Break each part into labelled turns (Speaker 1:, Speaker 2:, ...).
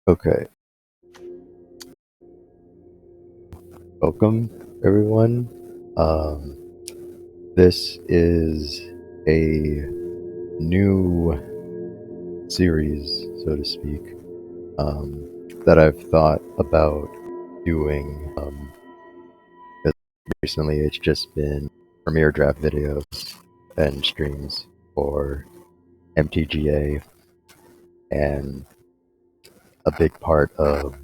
Speaker 1: Okay, welcome everyone. Um, this is a new series, so to speak, that I've thought about doing. Recently, it's just been premiere draft videos and streams for MTGA, and a big part of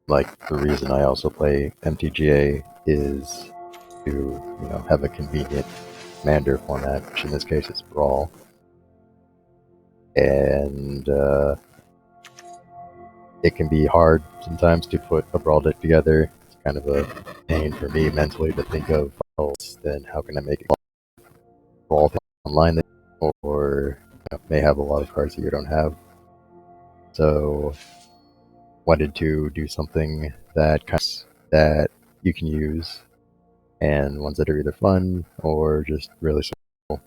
Speaker 1: the reason I also play MTGA is to have a convenient commander format, which in this case is Brawl. And it can be hard sometimes to put a Brawl deck together. It's kind of a pain for me mentally to think of then how can I make a Brawl thing online that, or may have a lot of cards that you don't have. So wanted to do something that you can use, and ones that are either fun or just really simple.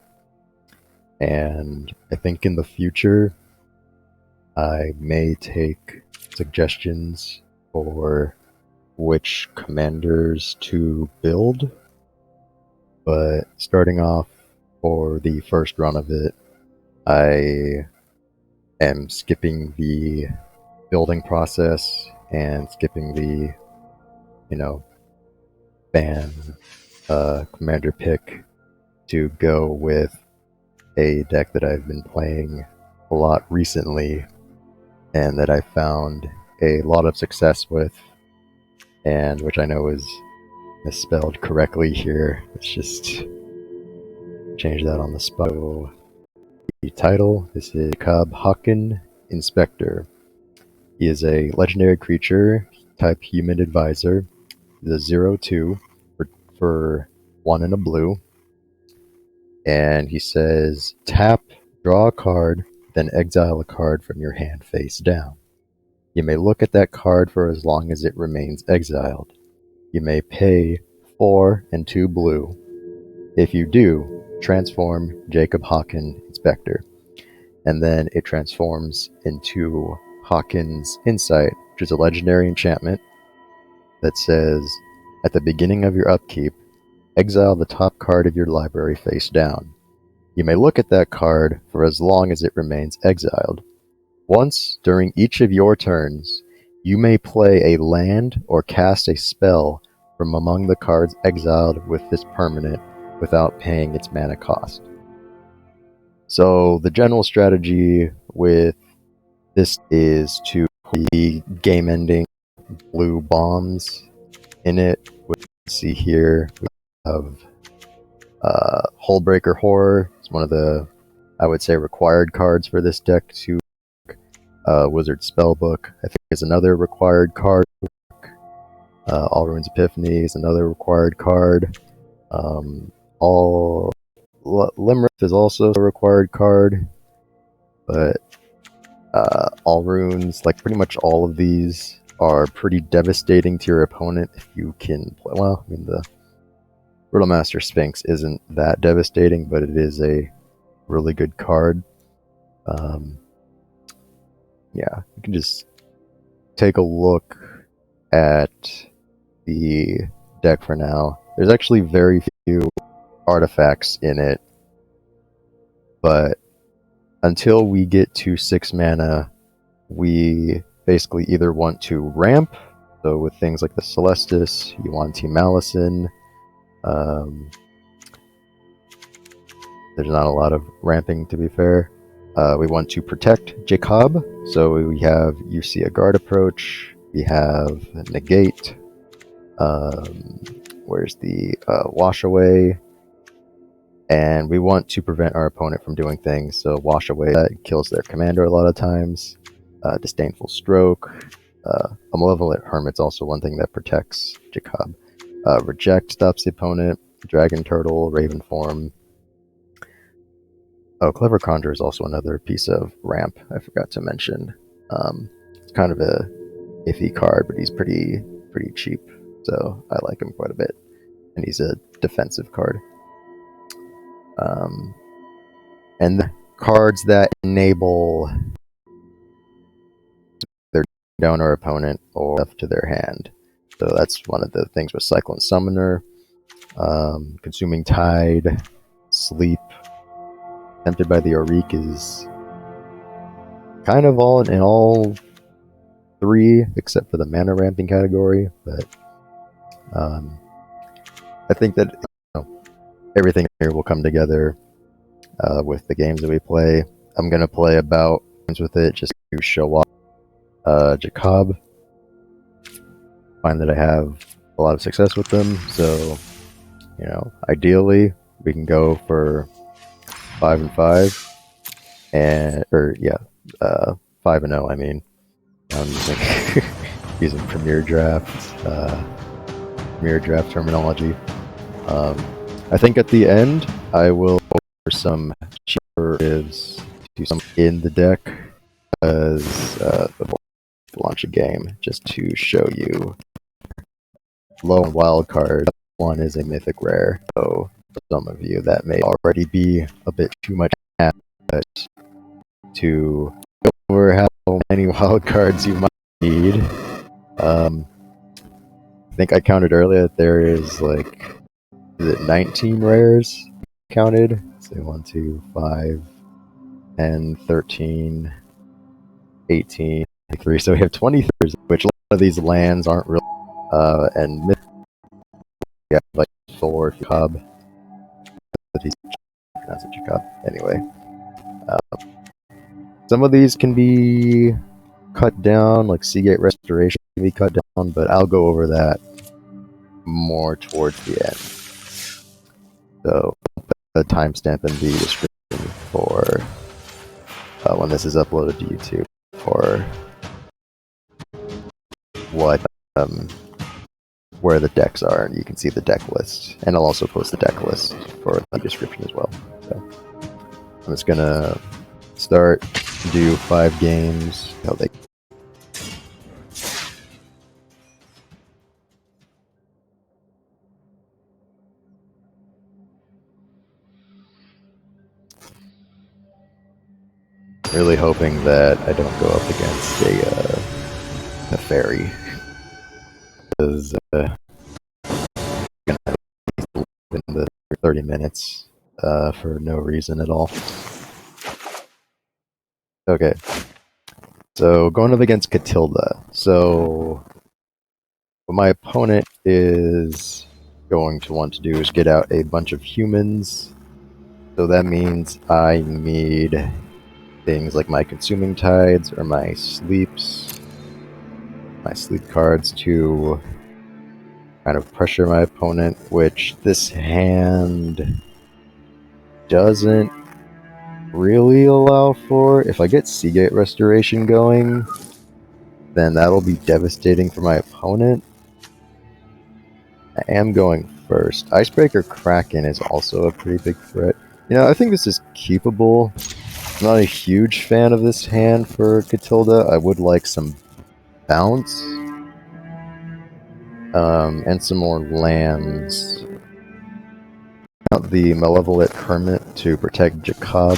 Speaker 1: And I think in the future, I may take suggestions for which commanders to build, but starting off for the first run of it, I am skipping the building process and skipping the, ban commander pick to go with a deck that I've been playing a lot recently and that I found a lot of success with, and which I know is misspelled correctly here. Let's just change that on the spot. So, the title, this is Jacob Hauken, Inspector. He is a legendary creature, type Human Advisor. He's a 0/2 for 1 and a blue. And he says, tap, draw a card, then exile a card from your hand face down. You may look at that card for as long as it remains exiled. You may pay 4 and 2 blue. If you do, transform Jacob Hauken, Inspector. And then it transforms into Hawken's Insight, which is a legendary enchantment that says, at the beginning of your upkeep, exile the top card of your library face down. You may look at that card for as long as it remains exiled. Once during each of your turns, you may play a land or cast a spell from among the cards exiled with this permanent without paying its mana cost. So the general strategy with this is to put the game-ending blue bombs in it. We see here we have Hullbreaker Horror. It's one of the, I would say, required cards for this deck to Wizard Spellbook, I think, is another required card. All Ruins Epiphany is another required card. Limerick is also a required card, but All Runes, like pretty much all of these, are pretty devastating to your opponent if you can play. Well, I mean, the Riddlemaster Sphinx isn't that devastating, but it is a really good card. Yeah, you can just take a look at the deck for now. There's actually very few artifacts in it, but until we get to 6 mana, we basically either want to ramp, so with things like the Celestis, you want Team Allison. There's not a lot of ramping, to be fair. We want to protect Jacob, so we have you see a guard approach, we have negate, where's the wash away, and we want to prevent our opponent from doing things, so wash away, that kills their commander a lot of times. Disdainful Stroke, a Malevolent Hermit's also one thing that protects Jacob. Reject stops the opponent, Dragon Turtle, Raven Form. Oh, Clever Conjure is also another piece of ramp I forgot to mention. It's kind of a iffy card, but he's pretty cheap, so I like him quite a bit. And he's a defensive card. And the cards that enable down our opponent or left to their hand. So that's one of the things with Cyclone Summoner. Consuming Tide, Sleep, Tempted by the Auric is kind of all in all three, except for the mana ramping category. But I think that everything here will come together with the games that we play. I'm gonna play about games with it just to show off Jacob. Find that I have a lot of success with them, so ideally we can go for 5-5, or 5-0. I mean, I'm using using Premier Draft terminology. I think at the end I will offer some cheaper gives to some in the deck before I launch a game, just to show you low on wild card. One is a mythic rare, so for some of you that may already be a bit too much to go over how many wild cards you might need. I think I counted earlier that there is 19 rares counted? So 1, 2, 5, 10, 13, 18, 23. So we have 23, which a lot of these lands aren't really, and yeah, like 4 Jacob. That's a Jacob. Anyway. Some of these can be cut down, like Seagate Restoration can be cut down, but I'll go over that more towards the end. So, the timestamp in the description for when this is uploaded to YouTube for where the decks are, and you can see the deck list. And I'll also post the deck list for the description as well. So, I'm just gonna start, do 5 games. Really hoping that I don't go up against a fairy, because I'm gonna in the 30 minutes for no reason at all. Okay, so going up against Katilda. So what my opponent is going to want to do is get out a bunch of humans. So that means I need things like my Consuming Tides or my sleep cards to kind of pressure my opponent, which this hand doesn't really allow for. If I get Seagate Restoration going, then that'll be devastating for my opponent. I am going first. Icebreaker Kraken is also a pretty big threat. I think this is keepable. I'm not a huge fan of this hand for Katilda. I would like some bounce and some more lands. The Malevolent Hermit to protect Jacob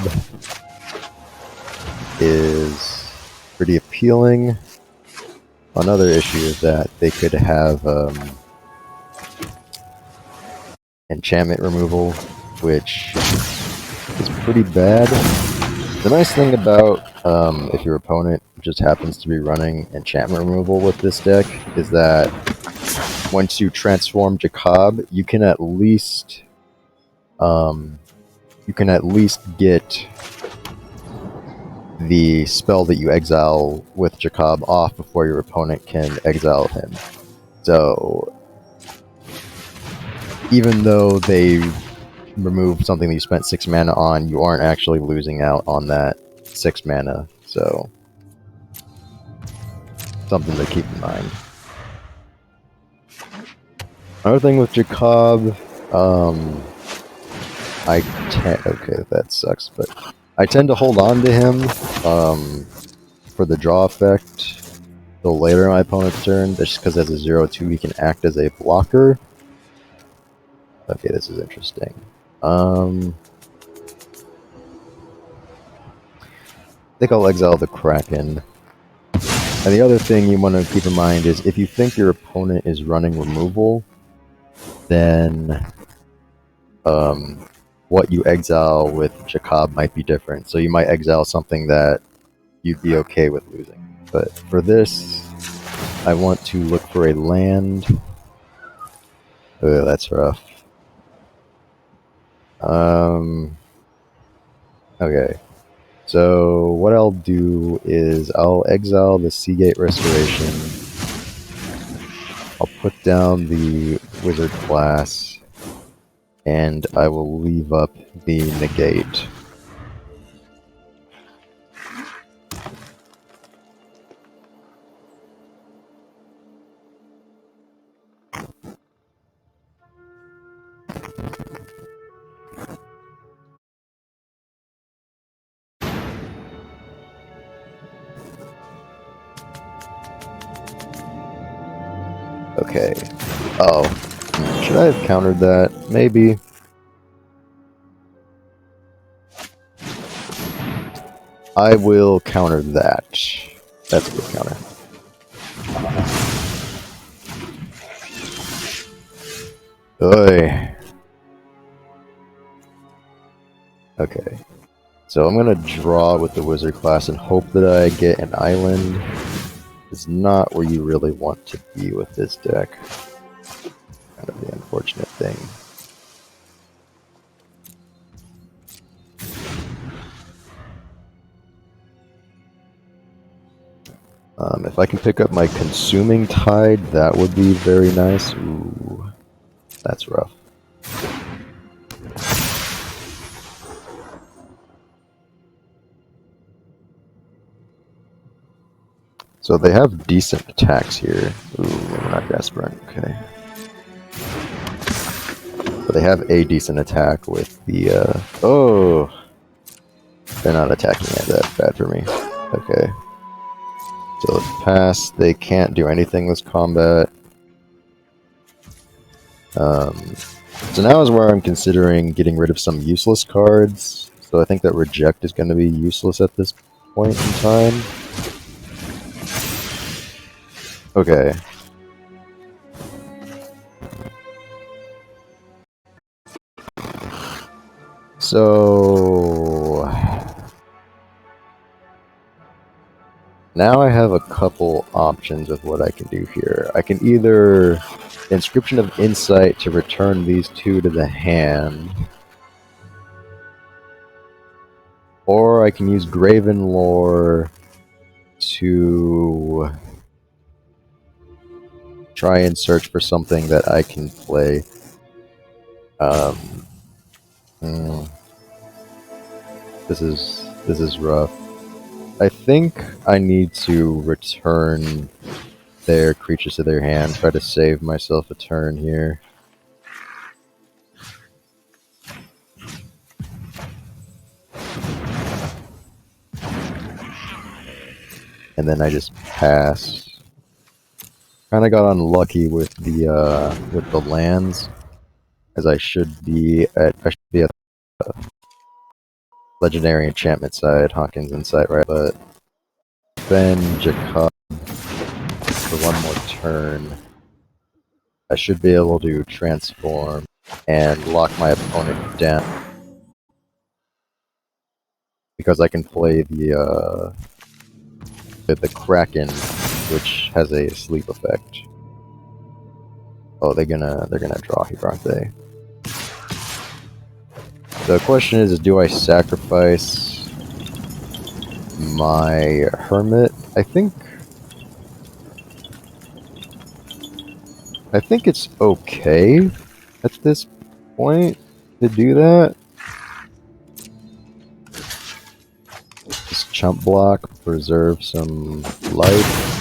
Speaker 1: is pretty appealing. Another issue is that they could have enchantment removal, which is pretty bad. The nice thing about if your opponent just happens to be running enchantment removal with this deck is that once you transform Jacob, you can at least get the spell that you exile with Jacob off before your opponent can exile him. So even though they remove something that you spent 6 mana on, you aren't actually losing out on that 6 mana. So something to keep in mind. Another thing with Jacob, okay, that sucks, but I tend to hold on to him for the draw effect till later in my opponent's turn, just because as a 0/2 he can act as a blocker. Okay, this is interesting. I think I'll exile the Kraken And the other thing you want to keep in mind is if you think your opponent is running removal, then what you exile with Jacob might be different. So you might exile something that you'd be okay with losing. But for this, I want to look for a land. Oh, that's rough. Okay. So what I'll do is I'll exile the Seagate Restoration. I'll put down the Wizard class, and I will leave up the Negate. Okay. Oh. Should I have countered that? Maybe. I will counter that. That's a good counter. Oy. Okay. So I'm going to draw with the Wizard class and hope that I get an island. It's not where you really want to be with this deck. Kind of the unfortunate thing. If I can pick up my Consuming Tide, that would be very nice. Ooh, that's rough. So they have decent attacks here. Ooh, we're not desperate. Okay. But they have a decent attack with the, oh! They're not attacking it that bad for me. Okay. So let's pass. They can't do anything this combat. So now is where I'm considering getting rid of some useless cards. So I think that Reject is going to be useless at this point in time. Okay. So now I have a couple options of what I can do here. I can either Inscription of Insight to return these two to the hand, or I can use Graven Lore to try and search for something that I can play. This is rough. I think I need to return their creatures to their hand, try to save myself a turn here. And then I just pass. Kind of got unlucky with the lands, as I should be at the legendary enchantment side, Hawkins Insight, right? But then Jacob for one more turn. I should be able to transform and lock my opponent down, because I can play the Kraken, which has a sleep effect. Oh, they're gonna draw here, aren't they? The question is do I sacrifice my Hermit? I think it's okay at this point to do that. Just chump block, preserve some life.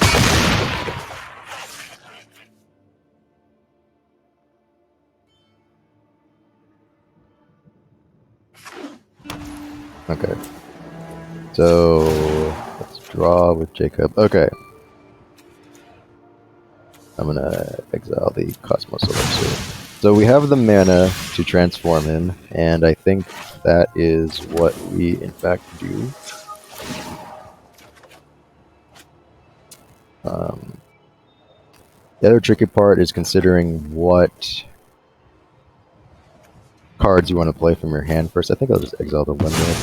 Speaker 1: Okay. So let's draw with Jacob. Okay. I'm gonna exile the Cosmos Elixir. So we have the mana to transform him, and I think that is what we in fact do. Um, the other tricky part is considering what cards you want to play from your hand first. I think I'll just exile the Limerick.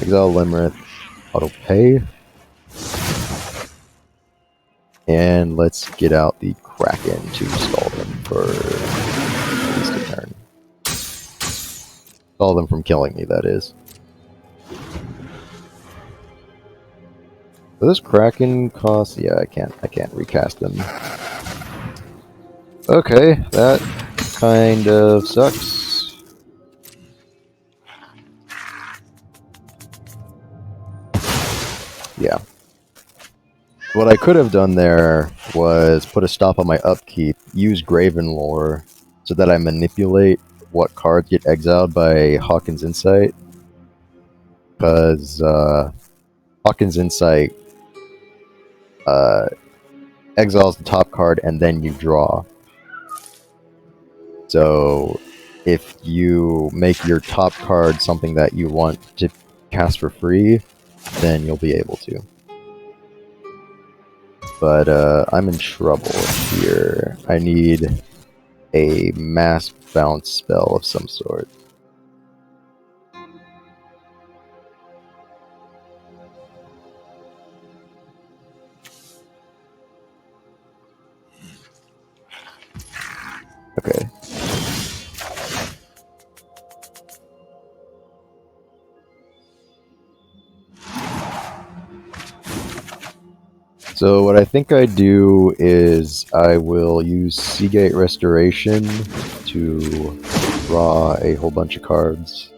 Speaker 1: Exile Limerick, auto pay. And let's get out the Kraken to stall them for at least a turn. Stall them from killing me, that is. So this Kraken costs... Yeah, I can't recast them. Okay, that kind of sucks. Yeah. What I could have done there was put a stop on my upkeep, use Gravenlore, so that I manipulate what cards get exiled by Hauken's Insight. Because Hauken's Insight exiles the top card and then you draw. So if you make your top card something that you want to cast for free, then you'll be able to. But I'm in trouble here. I need a mass bounce spell of some sort. Okay. So what I think I do is I will use Seagate Restoration to draw a whole bunch of cards.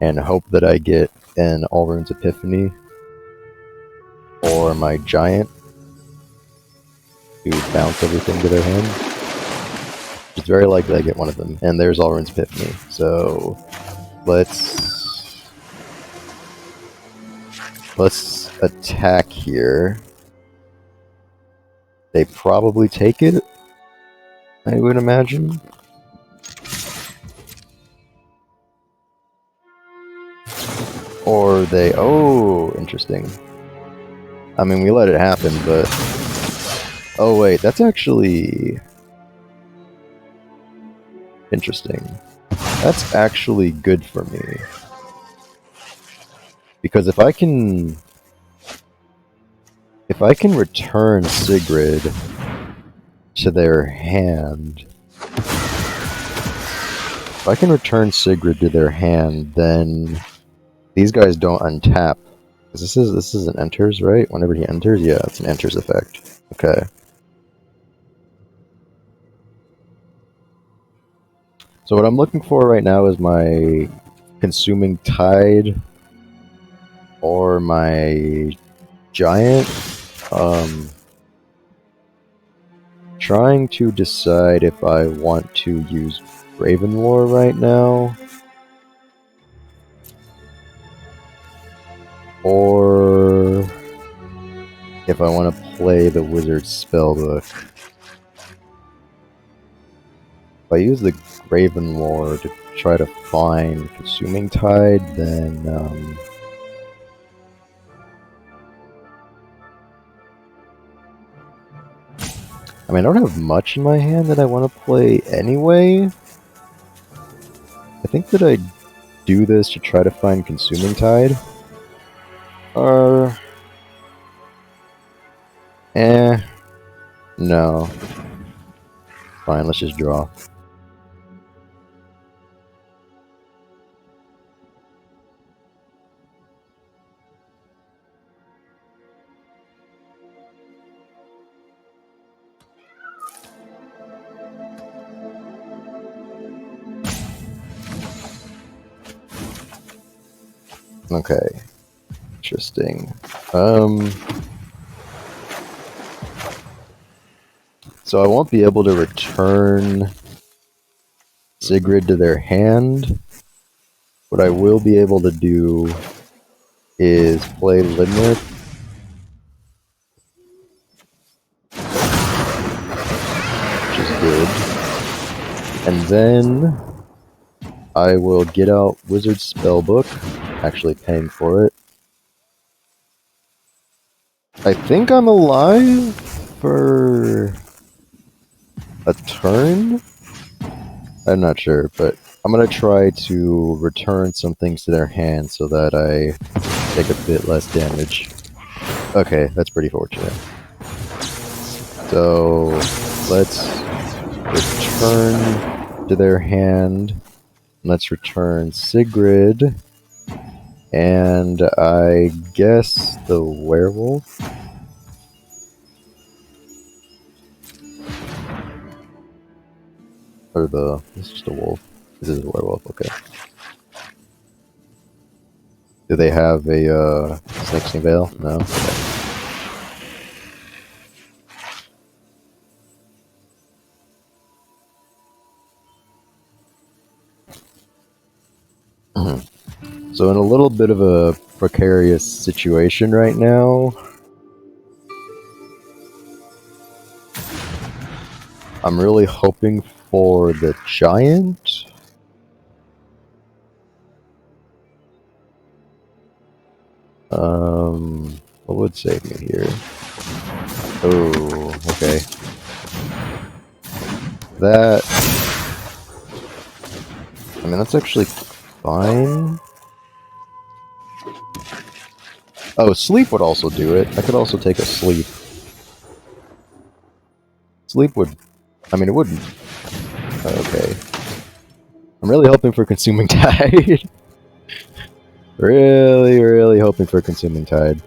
Speaker 1: And hope that I get an All Runes Epiphany or my Giant to bounce everything to their hand. It's very likely I get one of them. And there's All Runes Epiphany. So let's attack here. They probably take it, I would imagine. Or they... Oh, interesting. I mean, we let it happen, but... Oh, wait, that's actually... interesting. That's actually good for me. Because if I can return Sigrid to their hand, then these guys don't untap. Because this is an enters, right? Whenever he enters, yeah, it's an enters effect. Okay. So what I'm looking for right now is my Consuming Tide or my Giant. Trying to decide if I want to use Ravenlore right now, or if I want to play the Wizard Spellbook. If I use the Ravenlore to try to find Consuming Tide, then I mean, I don't have much in my hand that I want to play anyway. I think that I do this to try to find Consuming Tide. No. Fine, let's just draw. Okay. Interesting. So I won't be able to return Sigrid to their hand. What I will be able to do is play Limerick. Which is good. And then I will get out Wizard Spellbook. actually paying for it. I think I'm alive for a turn? I'm not sure, but I'm gonna try to return some things to their hand so that I take a bit less damage. Okay, that's pretty fortunate. So, let's return to their hand. Let's return Sigrid. And I guess the werewolf? Or the... It's just a wolf. This is a werewolf, okay. Do they have a Snakeskin Veil? No? Okay. So in a little bit of a precarious situation right now. I'm really hoping for the giant. What would save me here? Oh, okay. That... I mean, that's actually fine. Oh, sleep would also do it. I could also take a sleep. Sleep would... I mean, it wouldn't... Okay. I'm really hoping for Consuming Tide. Really hoping for Consuming Tide.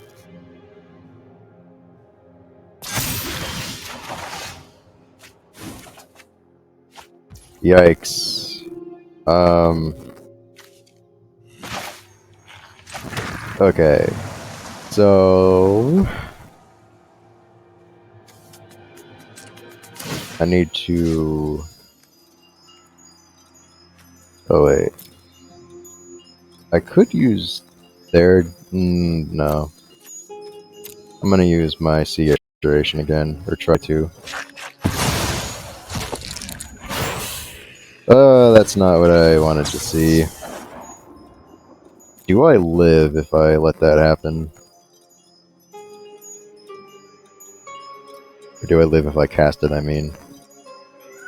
Speaker 1: Yikes. Okay. So... I need to... Oh, wait. I could use their... no. I'm gonna use my Sea Duration again, or try to. That's not what I wanted to see. Do I live if I let that happen? Or do I live if I cast it, I mean?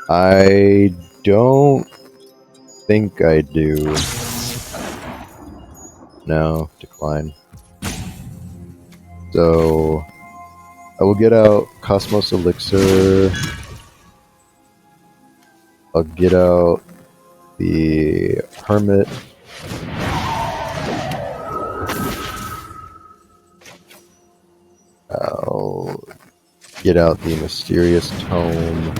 Speaker 1: I don't think I do. No, decline. So, I will get out Cosmos Elixir. I'll get out the Hermit. I'll get out the Mysterious Tome.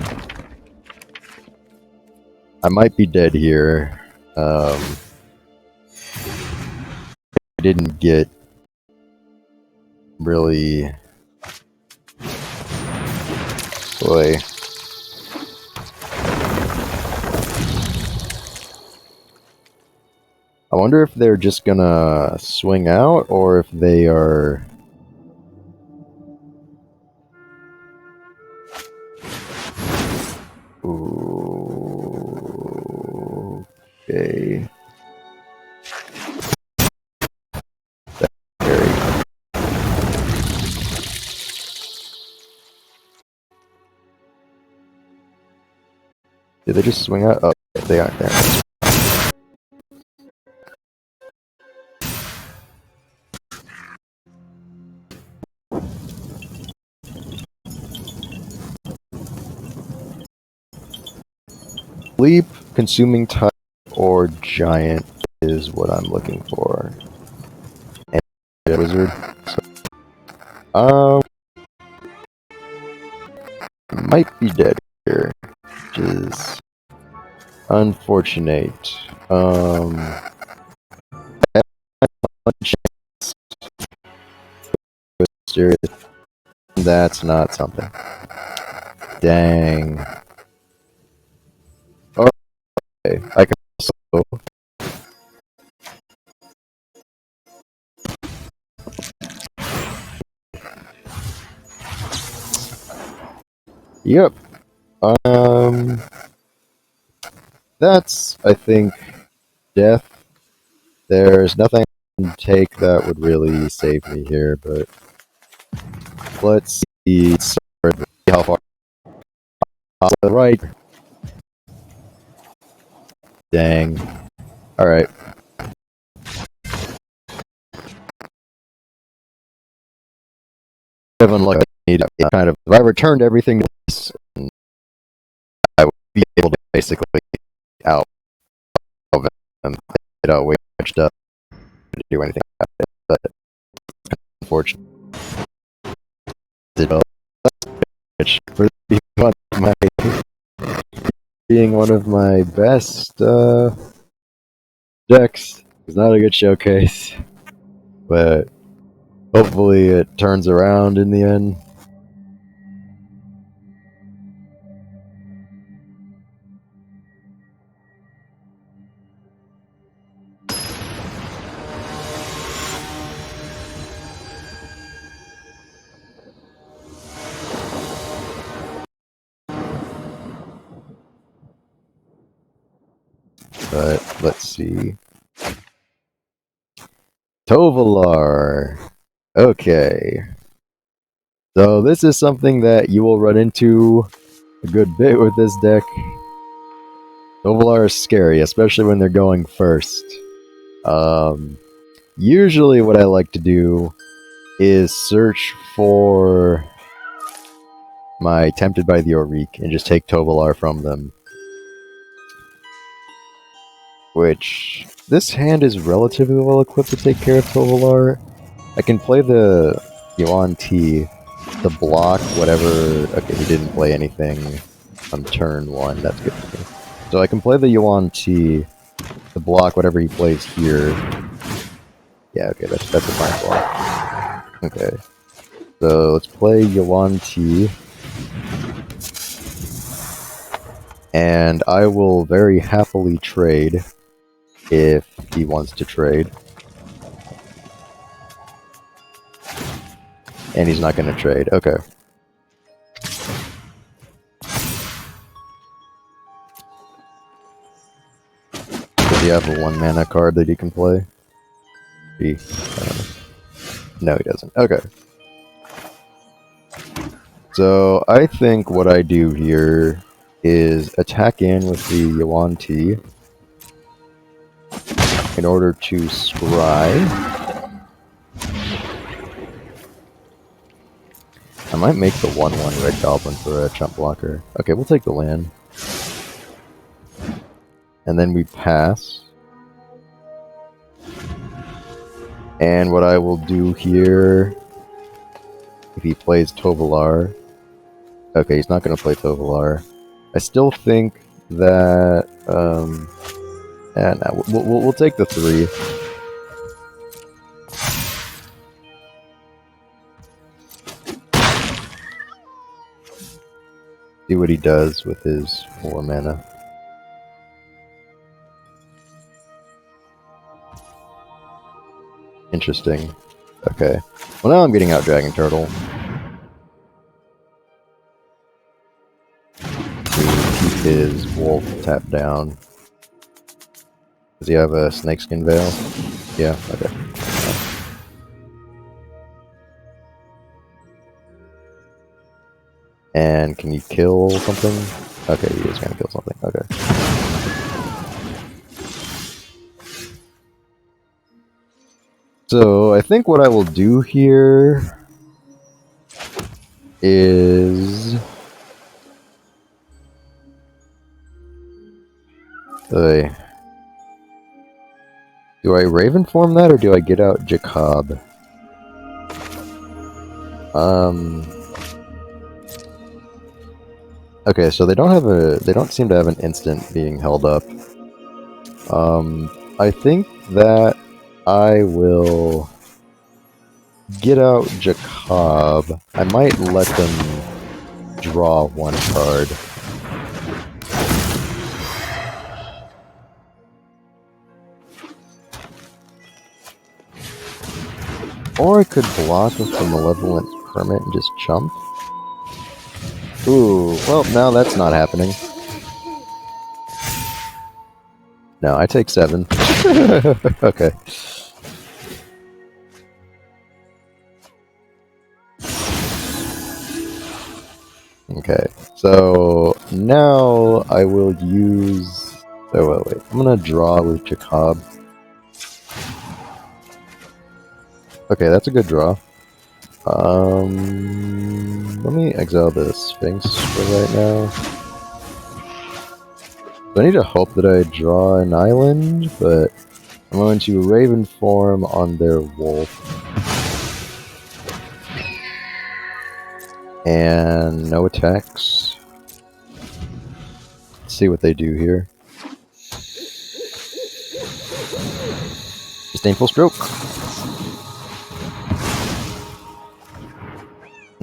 Speaker 1: I might be dead here. I didn't get really... Boy. I wonder if they're just gonna swing out, or if they are... Ooh, okay. That's scary. Did they just swing out? Oh, they aren't there. Sleep, Consuming Tide, or Giant is what I'm looking for. And Wizard. So, might be dead here, which is unfortunate. That's not something. Dang. Okay, I can also... Yep. That's, I think, death. There's nothing take that would really save me here, but let's see how far. Right. Dang. Alright. Unlucky. Kind of. If I returned everything to this, I would be able to basically out of it and way much stuff to do anything about it. But unfortunately, for being one of my best decks, it's not a good showcase, but hopefully it turns around in the end. But let's see. Tovolar. Okay. So this is something that you will run into a good bit with this deck. Tovolar is scary, especially when they're going first. Usually what I like to do is search for my Tempted by the Auric and just take Tovolar from them. Which, this hand is relatively well equipped to take care of Tovolar. I can play the Yuan T to block whatever... Okay, he didn't play anything on turn 1, that's good for me. So I can play the Yuan T to block whatever he plays here. Yeah, okay, that's a fine block. Okay. So let's play Yuan T. And I will very happily trade if he wants to trade. And he's not going to trade. Okay. Does he have a 1-mana card that he can play? No, he doesn't. Okay. So I think what I do here is attack in with the Yuan T in order to scry. I might make the 1/1 red goblin for a chump blocker. Okay, we'll take the land. And then we pass. And what I will do here, if he plays Tovolar... Okay, he's not going to play Tovolar. I still think that... no, we'll take the 3. See what he does with his 4 mana. Interesting. Okay. Well, now I'm getting out Dragon Turtle. To keep his wolf tapped down. Does he have a Snakeskin Veil? Yeah, okay. And can you kill something? Okay, he is gonna kill something. Okay. So, I think what I will do here is... do I Raven form that, or do I get out Jacob? Okay, so they don't seem to have an instant being held up. I think that I will get out Jacob. I might let them draw 1 card. Or I could block with the Malevolent Permit and just chump. Ooh, well, now that's not happening. No, I take 7. Okay. Okay, so now I will use... Oh, wait. I'm gonna draw with Jacob. Okay, that's a good draw. Let me exile the Sphinx for right now. So I need to hope that I draw an island, but I'm going to Raven form on their wolf. And no attacks. Let's see what they do here. Disdainful Stroke.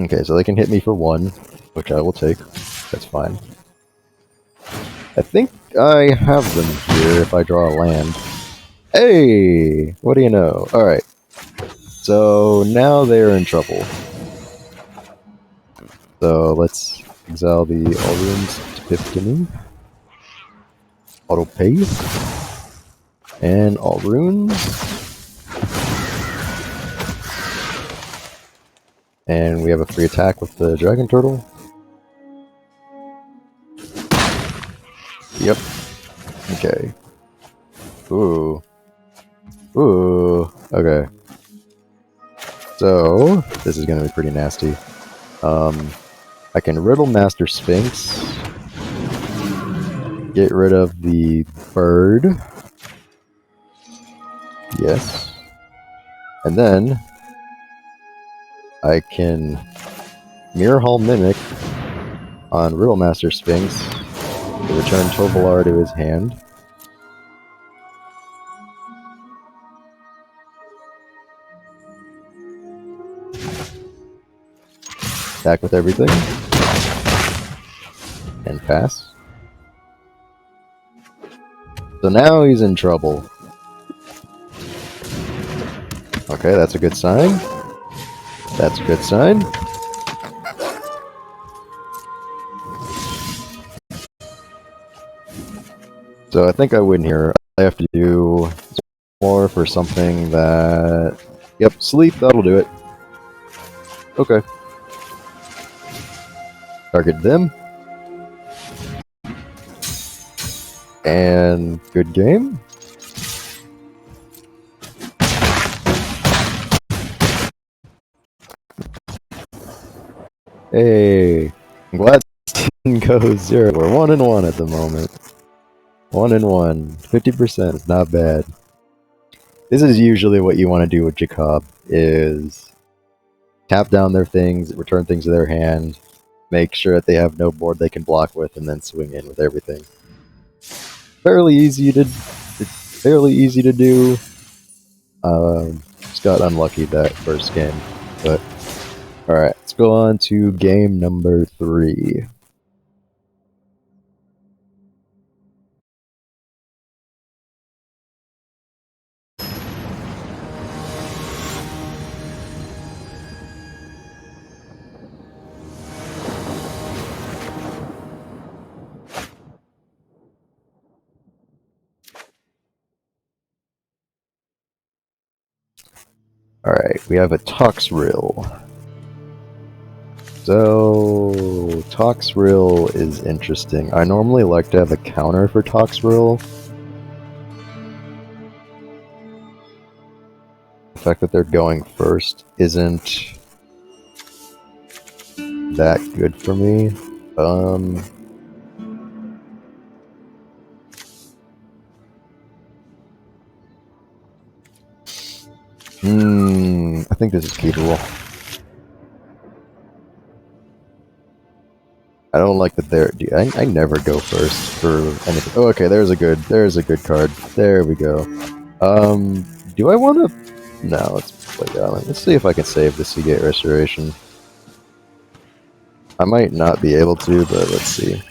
Speaker 1: Okay, so they can hit me for 1, which I will take. That's fine. I think I have them here if I draw a land. Hey! What do you know? Alright. So now they're in trouble. So let's exile the All Runes to Epiphany. Auto pay. And All Runes. And we have a free attack with the Dragon Turtle. Yep. Okay. Ooh. Ooh. Okay. So, this is going to be pretty nasty. I can Riddle Master Sphinx. Get rid of the bird. Yes. And then I can Mirror Hall Mimic on Riddle Master Sphinx to return Tovolar to his hand. Attack with everything. And pass. So now he's in trouble. Okay, that's a good sign. That's a good sign. So I think I win here. I have to do more for something that... Yep, sleep, that'll do it. Okay. Target them. And good game. Hey, I'm glad it didn't go 0. We're 1-1 at the moment. 1-1. 50% is not bad. This is usually what you want to do with Jacob, is tap down their things, return things to their hand, make sure that they have no board they can block with, and then swing in with everything. Fairly easy to do. Just got unlucky that first game, but alright, let's go on to game number 3. Alright, we have a Toxrill. So, Toxrill is interesting. I normally like to have a counter for Toxrill. The fact that they're going first isn't that good for me. I think this is keepable. I don't like that they're... I never go first for anything. Oh, okay, there's a good card. There we go. Do I want to... No, let's play Island. Let's see if I can save the Seagate Restoration. I might not be able to, but let's see.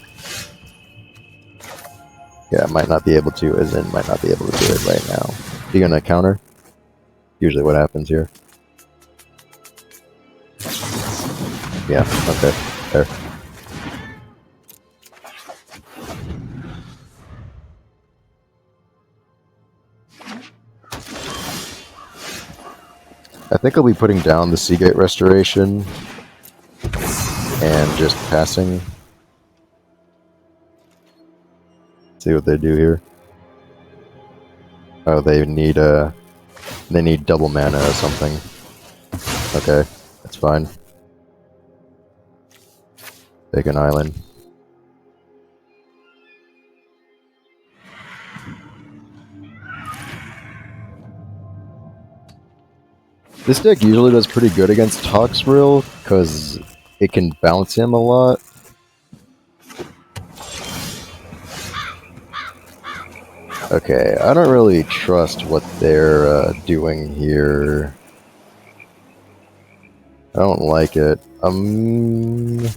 Speaker 1: Yeah, I might not be able to, as in might not be able to do it right now. You gonna counter? Usually what happens here. Yeah, okay. There. I think I'll be putting down the Seagate Restoration. and just passing. See what they do here. Oh, they need double mana or something. Okay, that's fine. Take an island. This deck usually does pretty good against Toxrill, because it can bounce him a lot. Okay, I don't really trust what they're doing here. I don't like it. I'm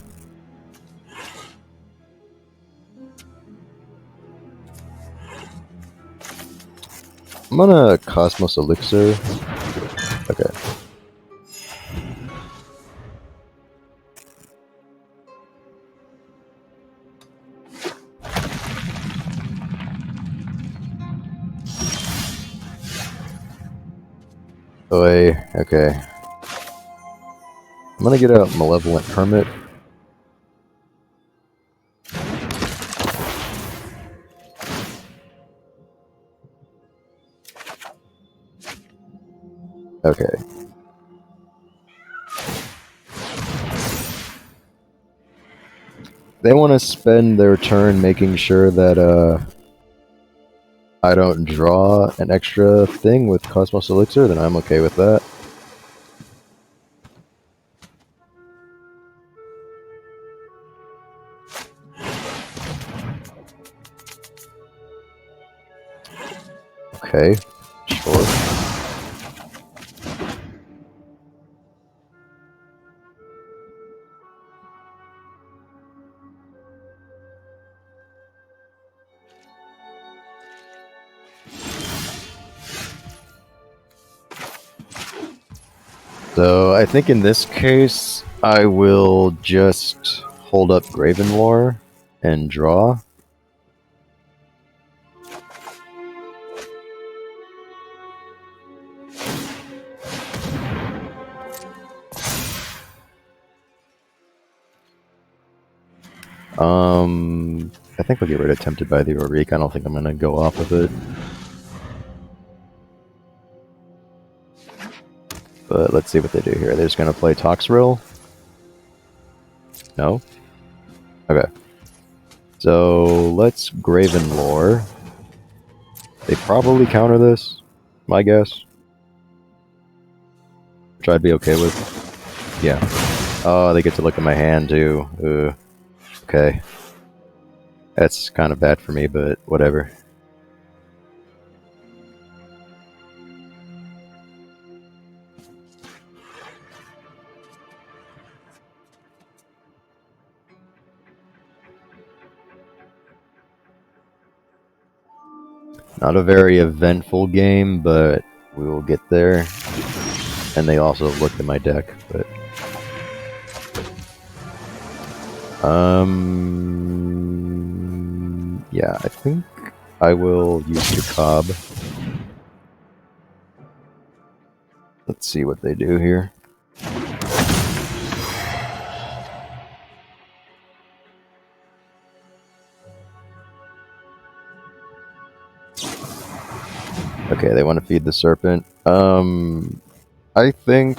Speaker 1: gonna Cosmos Elixir. Okay. Okay. I'm gonna get a Malevolent Hermit. Okay. They want to spend their turn making sure that I don't draw an extra thing with Cosmos Elixir, then I'm okay with that. Okay, sure. So I think in this case, I will just hold up Gravenlore and draw. I think I'll get rid of Tempted by the Auric. I don't think I'm going to go off of it. But let's see what they do here. They're just going to play Toxrill? No? Okay. So let's Gravenlore. They probably counter this, my guess. Which I'd be okay with. Yeah. Oh, they get to look at my hand too. Okay. That's kind of bad for me, but whatever. Not a very eventful game, but we will get there. And they also looked at my deck, but... yeah, I think I will use Jacob. Let's see what they do here. Okay, they want to feed the serpent. I think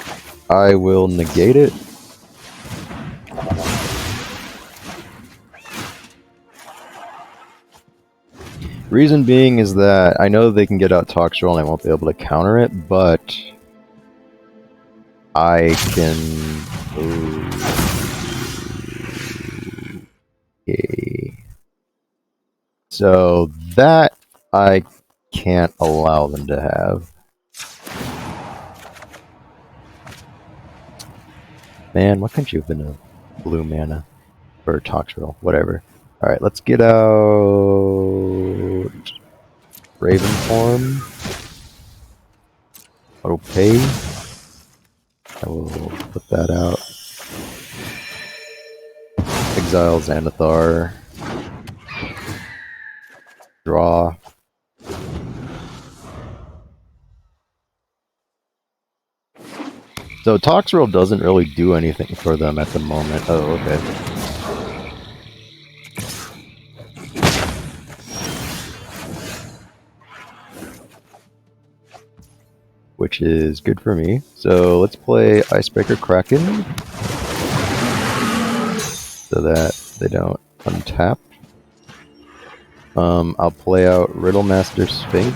Speaker 1: I will negate it. Reason being is that I know they can get out Toxrill and I won't be able to counter it, but I can... Okay. So that I can't allow them to have. Man, why couldn't you have been a blue mana for Toxrill? Whatever. Alright, let's get out Raven form. Auto pay. I will put that out. Exile Xanathar. Draw. So Toxrill doesn't really do anything for them at the moment. Oh, okay. Which is good for me. So let's play Icebreaker Kraken so that they don't untap. I'll play out Riddlemaster Sphinx.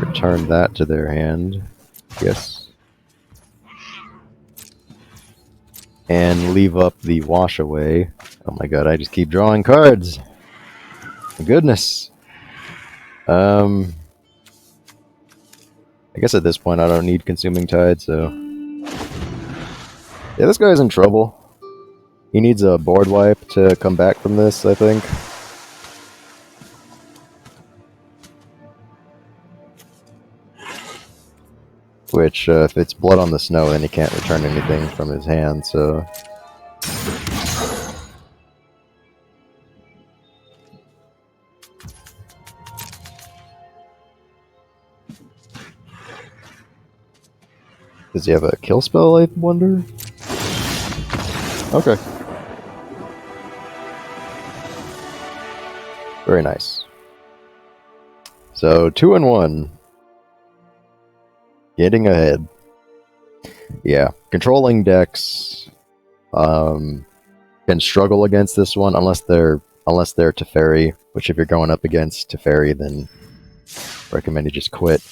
Speaker 1: Return that to their hand. Yes. And leave up the Wash Away. Oh my god, I just keep drawing cards! My goodness! I guess at this point I don't need Consuming Tide, so... Yeah, this guy's in trouble. He needs a board wipe to come back from this, I think. Which, if it's Blood on the Snow, then he can't return anything from his hand, so... Does he have a kill spell, I wonder? Okay. Very nice. So, 2-1. Getting ahead. Yeah, controlling decks can struggle against this one unless they're Teferi, which if you're going up against Teferi, then I recommend you just quit,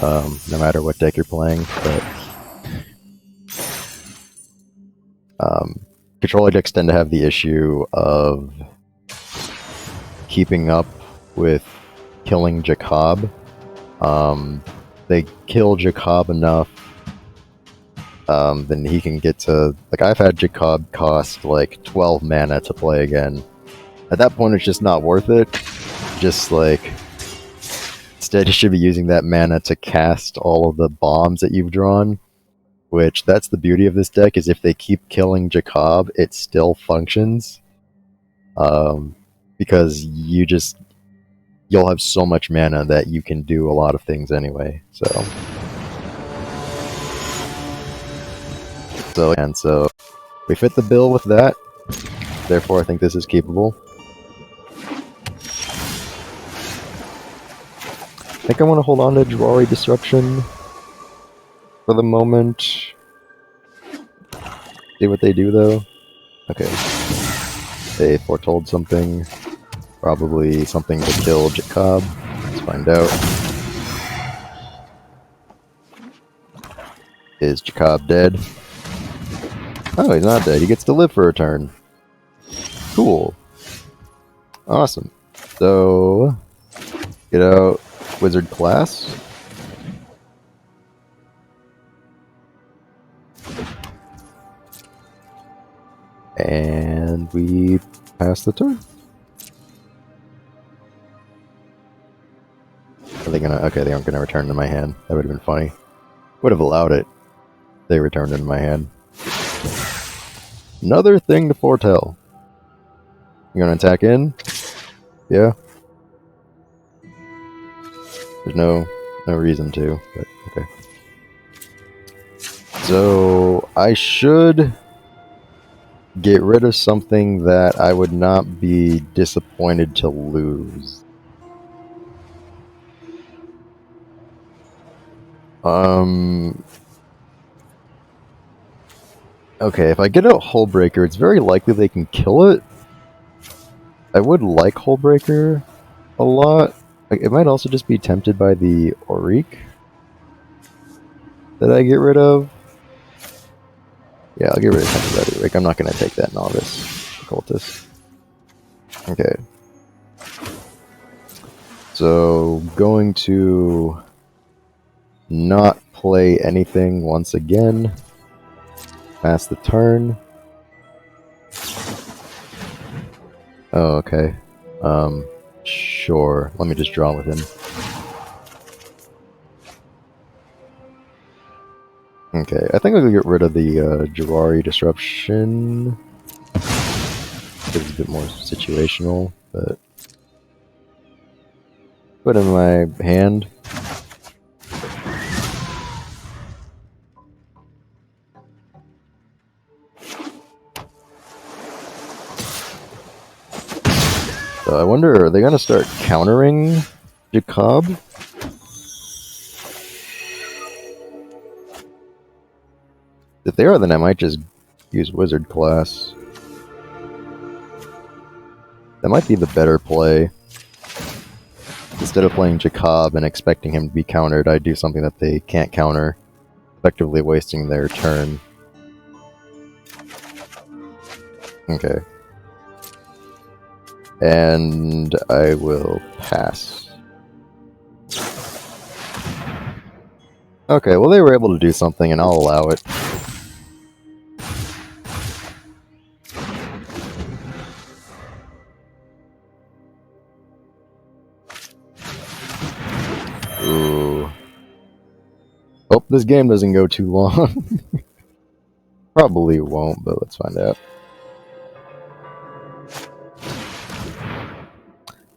Speaker 1: no matter what deck you're playing. But controller decks tend to have the issue of keeping up with killing Jacob. They kill Jacob enough, then he can get to... Like, I've had Jacob cost, like, 12 mana to play again. At that point, it's just not worth it. Just, like... Instead, you should be using that mana to cast all of the bombs that you've drawn. Which, that's the beauty of this deck, is if they keep killing Jacob, it still functions. Because you'll have so much mana that you can do a lot of things anyway, so we fit the bill with that, therefore I think this is keepable. I think I want to hold on to Jwari Disruption for the moment. See what they do, though. Okay. They foretold something. Probably something to kill Jacob. Let's find out. Is Jacob dead? Oh, he's not dead. He gets to live for a turn. Cool. Awesome. So, get out Wizard Class. And we pass the turn. Are they gonna... Okay, they aren't gonna return to my hand. That would have been funny. Would have allowed it. They returned into my hand. Another thing to foretell. You gonna attack in? Yeah. There's no reason to, but okay. So I should get rid of something that I would not be disappointed to lose. Okay, if I get out Hullbreaker, it's very likely they can kill it. I would like Hullbreaker a lot. Like, it might also just be tempted by the Auric that I get rid of. Yeah, I'll get rid of tempted by the Auric. I'm not going to take that Novice Occultist. Okay. So, going to not play anything once again. Pass the turn. Oh, okay. Sure. Let me just draw with him. Okay, I think I'll get rid of the Jwari Disruption. It's a bit more situational, but... Put in my hand. So I wonder, are they gonna start countering Jacob? If they are, then I might just use Wizard class. That might be the better play. Instead of playing Jacob and expecting him to be countered, I do something that they can't counter, effectively wasting their turn. Okay. And I will pass. Okay, well they were able to do something and I'll allow it. Ooh. Hope this game doesn't go too long. Probably won't, but let's find out.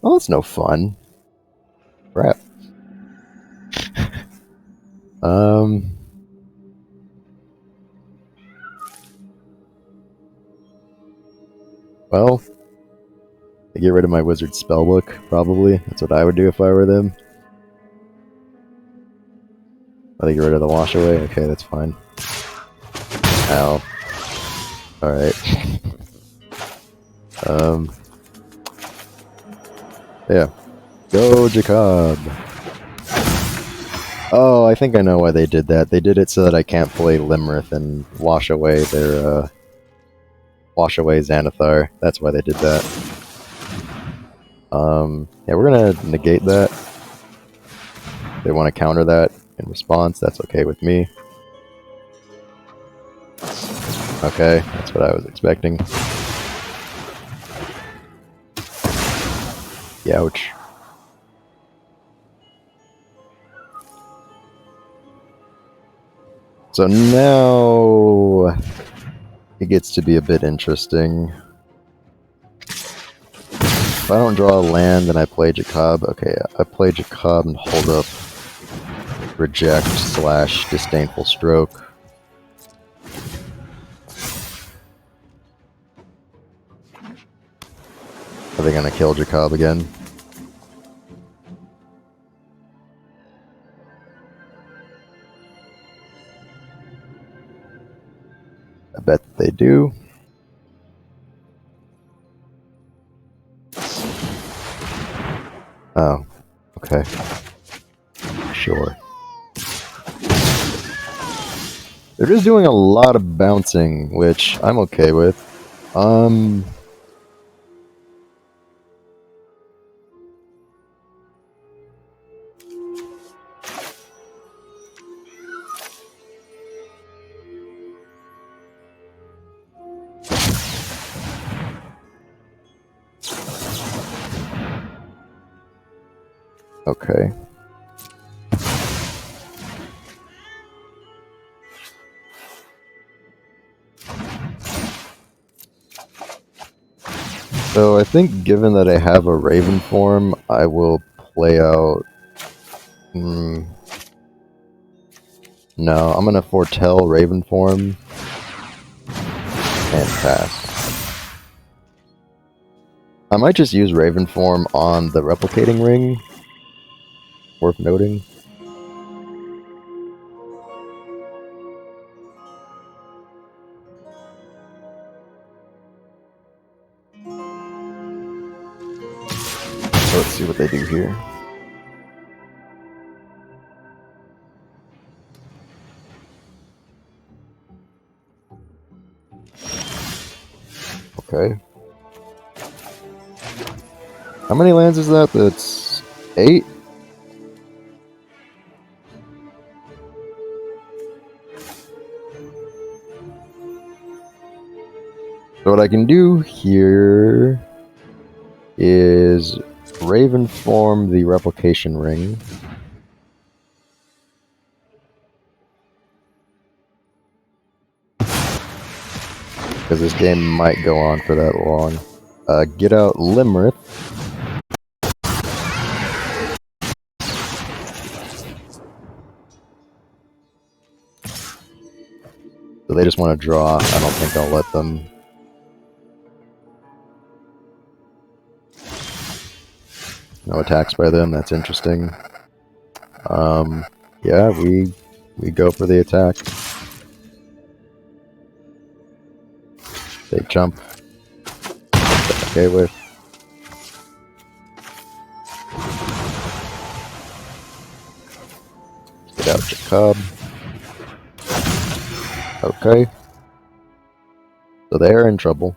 Speaker 1: Oh, that's no fun. Crap. Well, I get rid of my wizard spellbook, probably. That's what I would do if I were them. I get rid of the wash away? Okay, that's fine. Ow. Alright. Yeah. Go, Jacob! Oh, I think I know why they did that. They did it so that I can't play Limrith and wash away their, wash away Xanathar. That's why they did that. Yeah, we're gonna negate that. If they want to counter that in response, that's okay with me. Okay, that's what I was expecting. Ouch. So now it gets to be a bit interesting. If I don't draw a land, then I play Jacob. Okay, I play Jacob and hold up Reject / Disdainful Stroke. Are they gonna kill Jacob again? I bet they do. Oh, okay. Sure. They're just doing a lot of bouncing, which I'm okay with. Okay. So I think given that I have a Raven form, I will play out... No, I'm gonna foretell Raven form and pass. I might just use Raven form on the replicating ring. Worth noting. So let's see what they do here. Okay. How many lands is that? That's 8? So what I can do here is Raven form the replication ring. Because this game might go on for that long. Get out Limrith. So they just want to draw. I don't think I'll let them. No attacks by them. That's interesting. Yeah, we go for the attack. They jump. Okay with. Get out Jacob. Okay. So they are in trouble.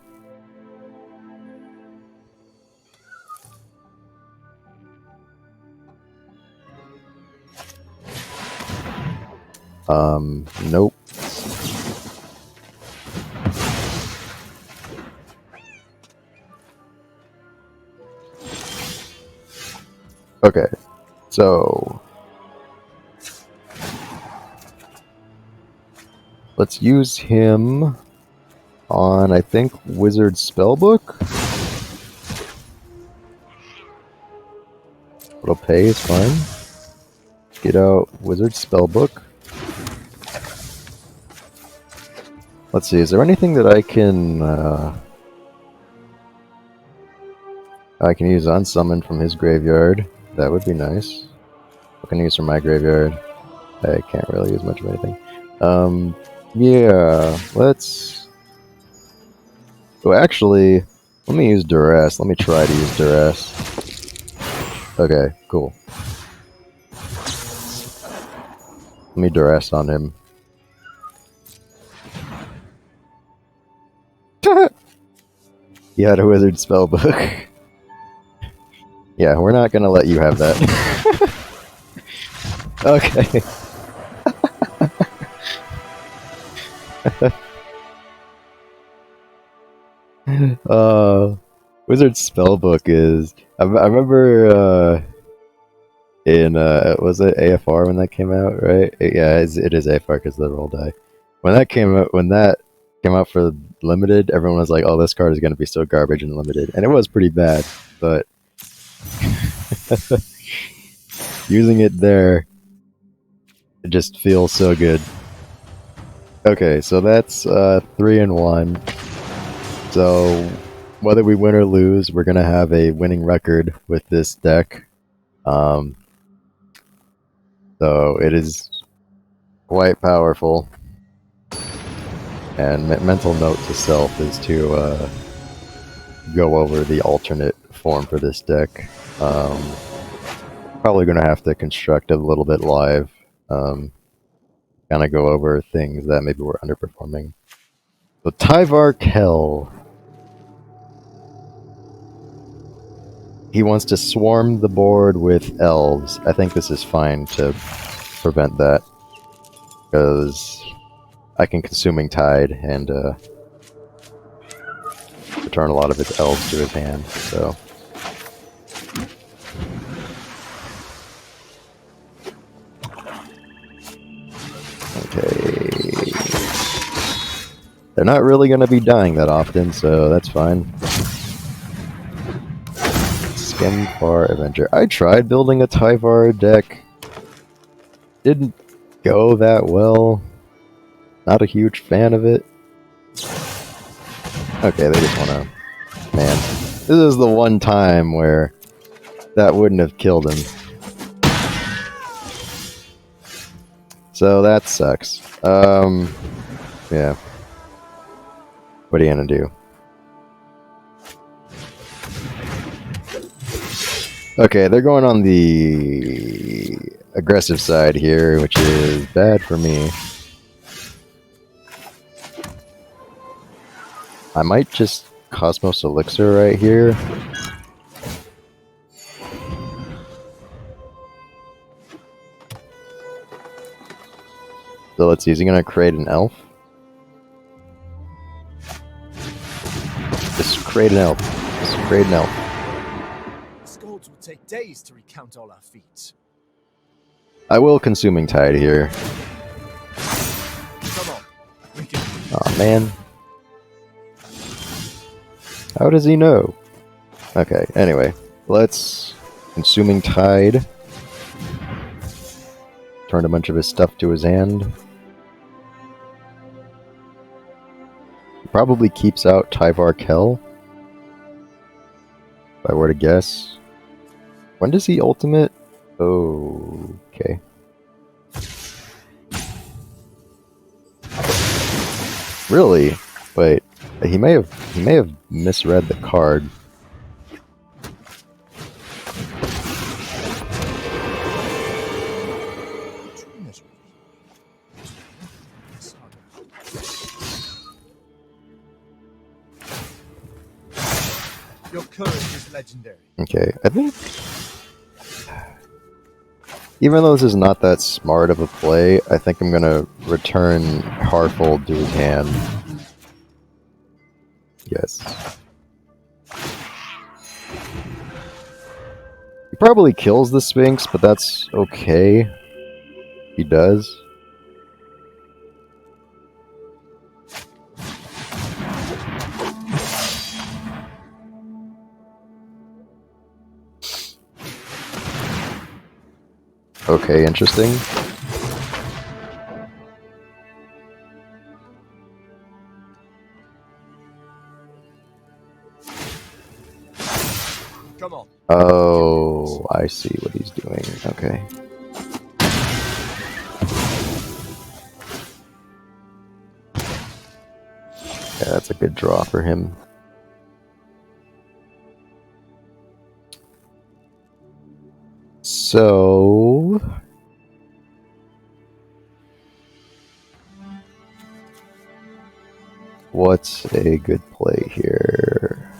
Speaker 1: Nope. Okay, so let's use him on, I think, Wizard Spellbook. It'll pay, is fine. Get out Wizard Spellbook. Let's see, is there anything that I can use Unsummon from his graveyard? That would be nice. What can I use from my graveyard? I can't really use much of anything. Yeah, let's... Oh, actually, let me use Duress. Let me try to use Duress. Okay, cool. Let me Duress on him. He had a Wizard Spellbook. Yeah, we're not gonna let you have that. Okay. Wizard Spellbook is... I remember in was it AFR when that came out, right? Yeah, it is AFR because the roll die. When that came out for limited, everyone was like, "Oh, this card is going to be so garbage in limited," and it was pretty bad. But using it there, it just feels so good. Okay, so that's 3-1. So whether we win or lose, we're gonna have a winning record with this deck. So it is quite powerful. And mental note to self is to go over the alternate form for this deck. Probably going to have to construct a little bit live. Kind of go over things that maybe were underperforming. So Tyvar Kell. He wants to swarm the board with elves. I think this is fine to prevent that. Because I can Consuming Tide and return a lot of its elves to his hand, so... Okay... They're not really going to be dying that often, so that's fine. Skemfar Avenger. I tried building a Tyvar deck. Didn't go that well. Not a huge fan of it. Okay, they just wanna... Man, this is the one time where that wouldn't have killed him. So that sucks. Yeah. What are you gonna do? Okay, they're going on the aggressive side here, which is bad for me. I might just Cosmos Elixir right here. So let's see, is he gonna create an elf? Just create an elf. Just create an elf.
Speaker 2: Scolds would take days to recount all our feats.
Speaker 1: I will Consuming Tide here.
Speaker 2: Come on, we can...
Speaker 1: Aw, man. How does he know? Okay, anyway. Let's Consuming Tide. Turn a bunch of his stuff to his hand. He probably keeps out Tyvar Kell, if I were to guess. When does he ultimate? Oh, okay. Really? Wait, he may have misread the card.
Speaker 2: Your courage is legendary.
Speaker 1: Okay, I think even though this is not that smart of a play, I think I'm gonna return Harfold to his hand. Yes. He probably kills the Sphinx, but that's okay. He does. Okay, interesting.
Speaker 2: Come on.
Speaker 1: Oh, I see what he's doing. Okay. Yeah, that's a good draw for him. So... what's a good play here?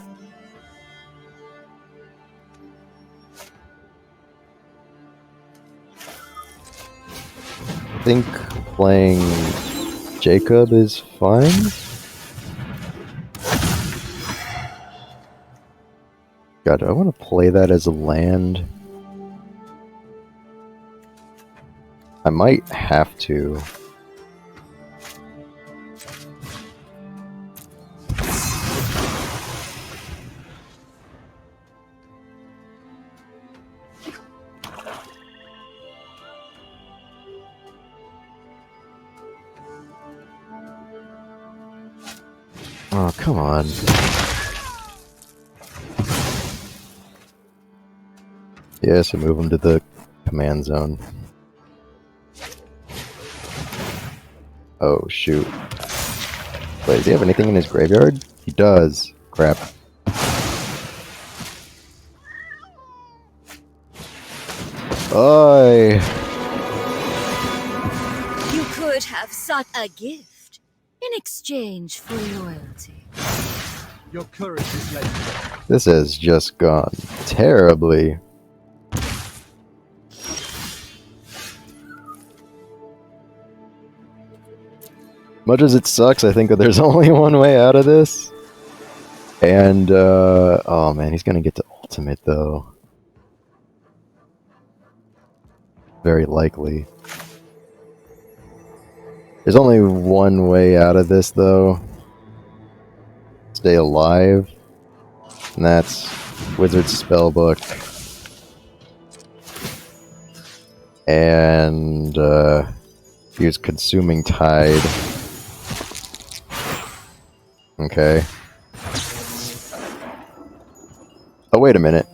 Speaker 1: I think playing Jacob is fine. God, do I want to play that as a land? I might have to. Oh, come on. Yes, I move him to the command zone. Oh, shoot. Wait, does he have anything in his graveyard? He does. Crap. Oi!
Speaker 3: You could have sought a gift in exchange for loyalty.
Speaker 2: Your courage is legendary.
Speaker 1: This has just gone terribly. Much as it sucks, I think that there's only one way out of this. And, oh man, he's gonna get to ultimate, though. Very likely. There's only one way out of this, though. Stay alive. And that's Wizard's Spellbook. And, use Consuming Tide. Okay. Oh, wait a minute.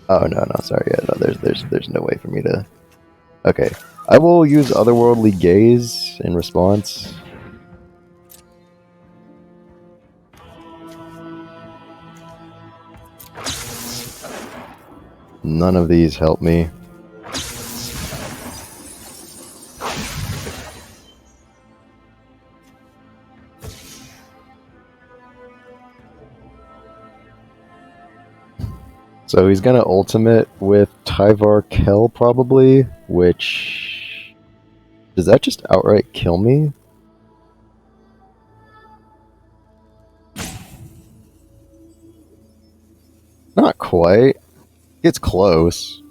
Speaker 1: Oh, no, sorry. Yeah, no, there's no way for me to... Okay. I will use Otherworldly Gaze in response. None of these help me. So he's gonna ultimate with Tyvar Kell probably, which... Does that just outright kill me? Not quite. It's close.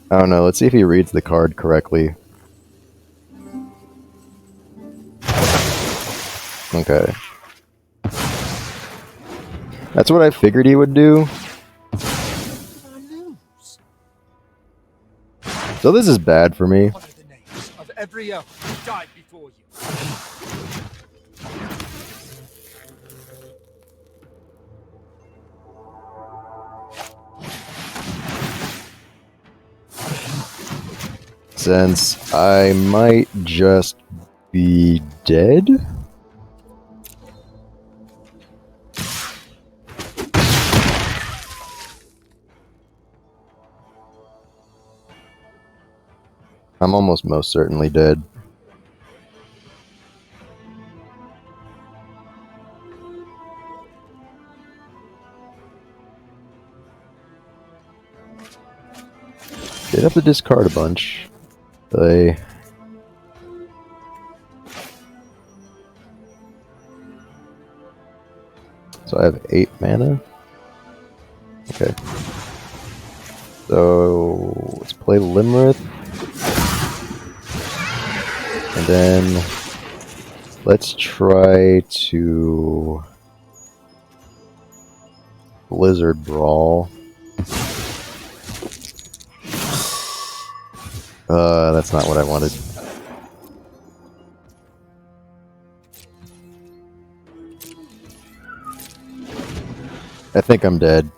Speaker 1: I don't know, let's see if he reads the card correctly. Okay. That's what I figured he would do. So this is bad for me.
Speaker 2: What are the names? every elf who died before you.
Speaker 1: Since I might just be dead? I'm almost most certainly dead. Did have to discard a bunch. So I have 8 mana. Okay. So let's play Limerick. And then let's try to Blizzard Brawl. That's not what I wanted. I think I'm dead.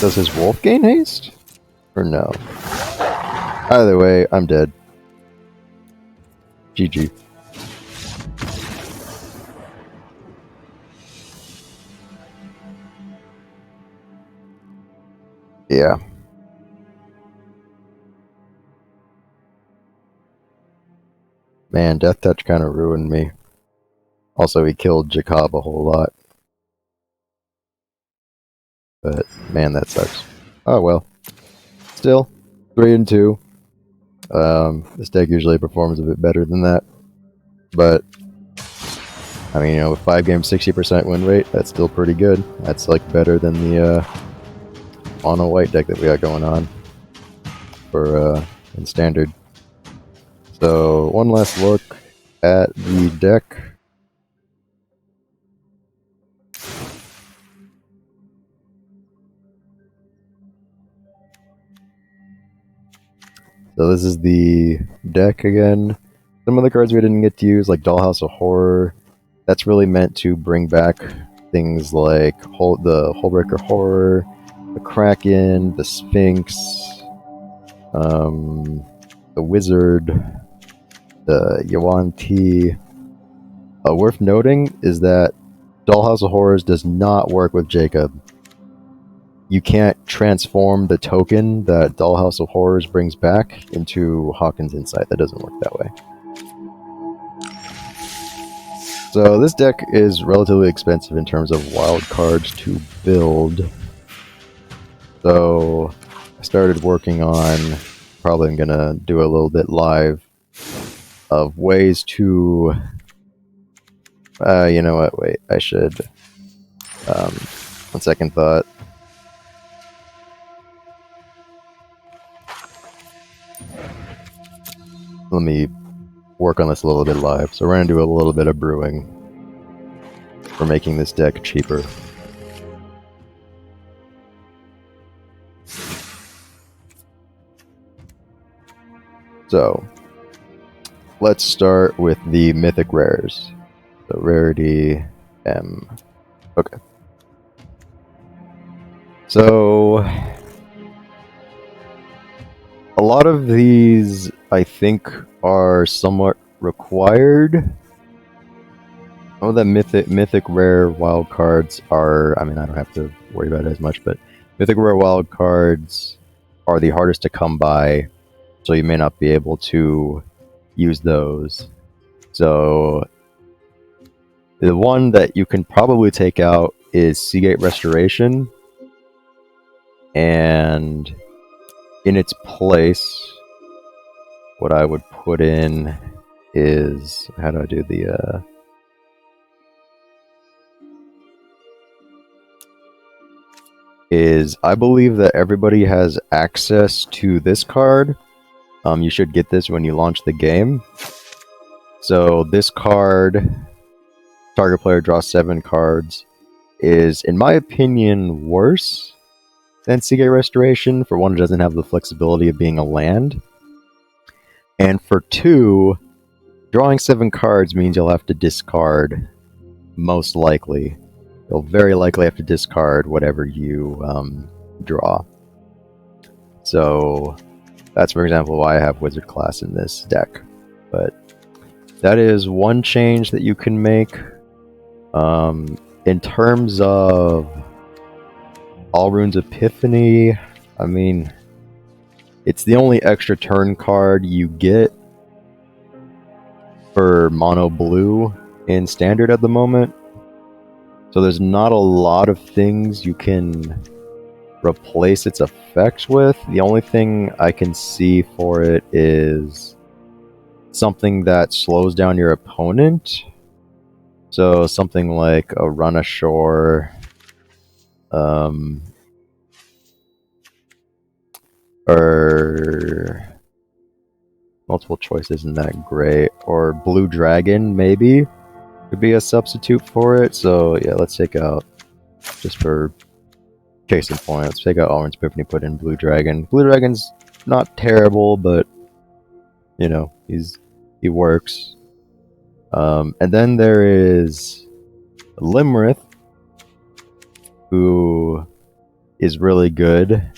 Speaker 1: Does his wolf gain haste? Or no? Either way, I'm dead. GG. Yeah. Man, Death Touch kind of ruined me. Also, he killed Jacob a whole lot. But, man, that sucks. Oh well. Still, 3-2. This deck usually performs a bit better than that. But, I mean, you know, with 5 games, 60% win rate, that's still pretty good. That's, like, better than the mono white deck that we got going on for in Standard. So, one last look at the deck. So this is the deck again. Some of the cards we didn't get to use, like Dollhouse of Horror, that's really meant to bring back things like the Hullbreaker Horror, the Kraken, the Sphinx, the Wizard, the Yuan-Ti. Worth noting is that Dollhouse of Horrors does not work with Jacob. You can't transform the token that Dollhouse of Horrors brings back into Hauken's Insight. That doesn't work that way. So this deck is relatively expensive in terms of wild cards to build. So I started working on, probably I'm going to do a little bit live, of ways to... you know what, wait, I should... on second thought, let me work on this a little bit live. So we're going to do a little bit of brewing for making this deck cheaper. So let's start with the mythic rares. So rarity M. Okay. So a lot of these, I think, are somewhat required. Some of the mythic rare wild cards are, I mean, I don't have to worry about it as much, but mythic rare wild cards are the hardest to come by, so you may not be able to use those. So the one that you can probably take out is Seagate Restoration, and in its place, what I would put in is, how do I do the, is I believe that everybody has access to this card. You should get this when you launch the game. So this card target player draws 7 cards is, in my opinion, worse than Seagate Restoration. For one, it doesn't have the flexibility of being a land. And for 2, drawing 7 cards means you'll have to discard, most likely. You'll very likely have to discard whatever you draw. So that's, for example, why I have Wizard class in this deck. But that is one change that you can make. In terms of Alrund's Epiphany, I mean, it's the only extra turn card you get for mono blue in standard at the moment. So there's not a lot of things you can replace its effects with. The only thing I can see for it is something that slows down your opponent. So something like a run ashore, or multiple choice isn't that great, or Blue Dragon maybe could be a substitute for it. So yeah, let's take out, just for case in point, let's take out Alrund's Epiphany, put in Blue Dragon. Blue Dragon's not terrible, but you know, he works. And then there is Limrith, who is really good,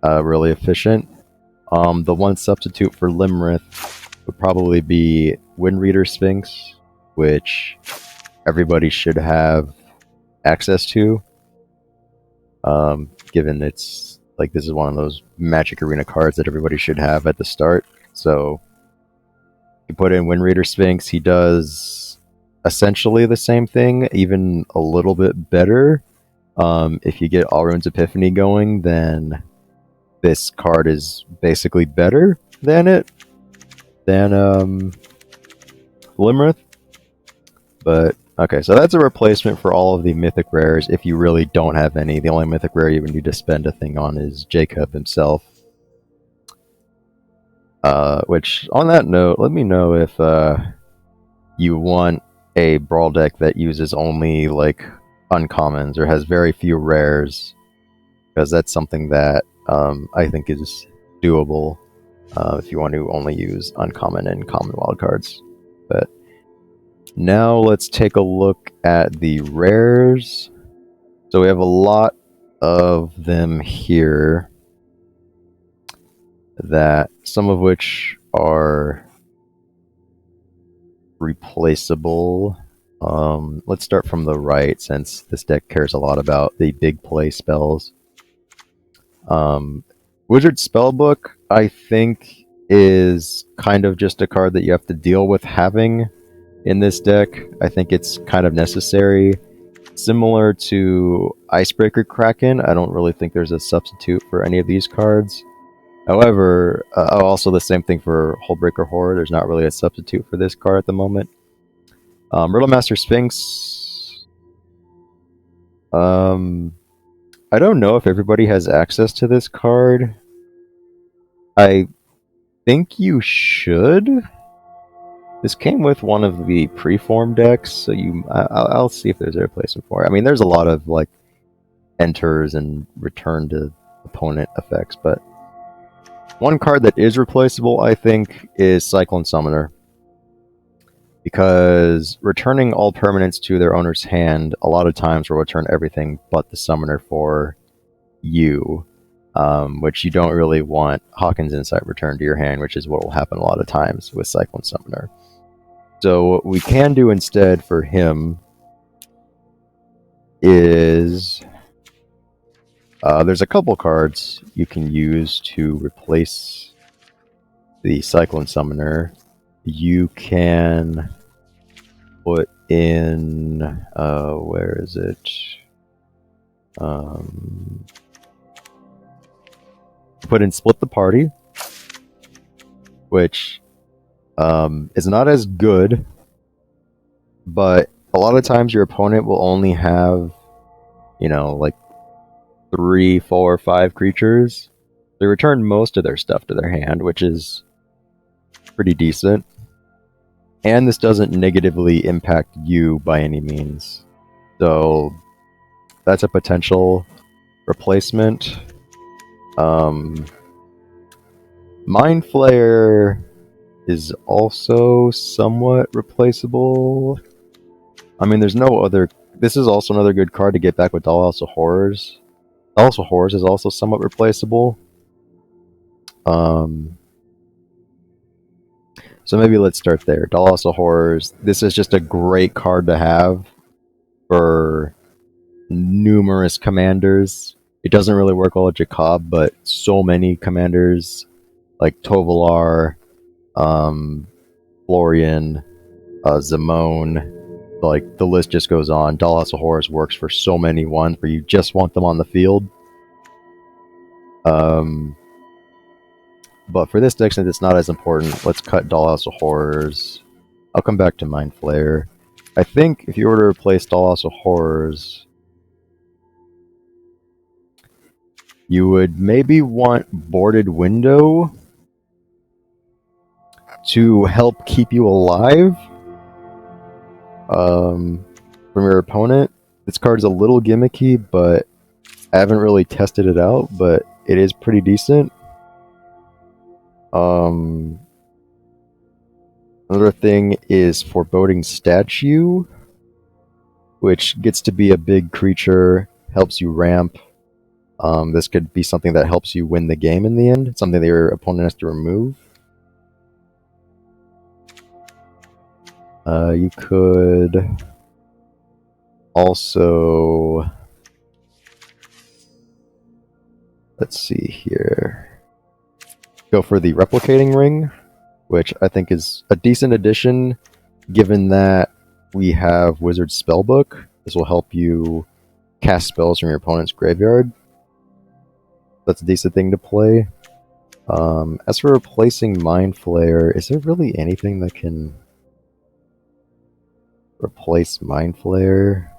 Speaker 1: really efficient. The one substitute for Limrith would probably be Windreader Sphinx, which everybody should have access to, given it's like, this is one of those Magic Arena cards that everybody should have at the start. So you put in Windreader Sphinx, he does essentially the same thing, even a little bit better. If you get Alrund's Epiphany going, then this card is basically better than Limrith. But okay, so that's a replacement for all of the mythic rares if you really don't have any. The only mythic rare you would need to spend a thing on is Jacob himself. Which, on that note, let me know if you want a Brawl deck that uses only like uncommons or has very few rares, because that's something that I think is doable if you want to only use uncommon and common wildcards. But now let's take a look at the rares. So we have a lot of them here, that some of which are replaceable. Let's start from the right, since this deck cares a lot about the big play spells. Wizard Spellbook, I think, is kind of just a card that you have to deal with having in this deck. I think it's kind of necessary. Similar to Icebreaker Kraken, I don't really think there's a substitute for any of these cards. However, also the same thing for Hullbreaker Horror. There's not really a substitute for this card at the moment. Riddlemaster Sphinx. I don't know if everybody has access to this card. I think you should. This came with one of the preform decks, so I'll see if there's a replacement for it. I mean, there's a lot of like enters and return to opponent effects, but one card that is replaceable, I think, is Cyclone Summoner. Because returning all permanents to their owner's hand a lot of times will return everything but the summoner for you, which you don't really want Hawken's Insight returned to your hand, which is what will happen a lot of times with Cyclone Summoner. So what we can do instead for him is there's a couple cards you can use to replace the Cyclone Summoner. You can put in, where is it? Put in Split the Party, which is not as good, but a lot of times your opponent will only have, you know, like 3, 4, 5 creatures. They return most of their stuff to their hand, which is pretty decent. and this doesn't negatively impact you by any means. So that's a potential replacement. Mind Flayer is also somewhat replaceable. I mean, there's no other... This is also another good card to get back with Dollhouse of Horrors. Dollhouse of Horrors is also somewhat replaceable. So maybe let's start there. Dollhouse of Horrors. This is just a great card to have for numerous commanders. It doesn't really work well with Jacob, but so many commanders like Tovalar, Florian, Zamone, like the list just goes on. Dollhouse of Horrors works for so many ones where you just want them on the field. But for this deck, since it's not as important, let's cut Dollhouse of Horrors. I'll come back to Mind Flayer. I think if you were to replace Dollhouse of Horrors, you would maybe want Boarded Window to help keep you alive from your opponent. This card's a little gimmicky, but I haven't really tested it out, but it is pretty decent. Another thing is Foreboding Statue, which gets to be a big creature, helps you ramp. This could be something that helps you win the game in the end, something that your opponent has to remove. You could also... Let's see here. Go for the Replicating Ring, which I think is a decent addition, given that we have Wizard Spellbook. This will help you cast spells from your opponent's graveyard. That's a decent thing to play. As for replacing Mind Flayer, is there really anything that can replace Mind Flayer?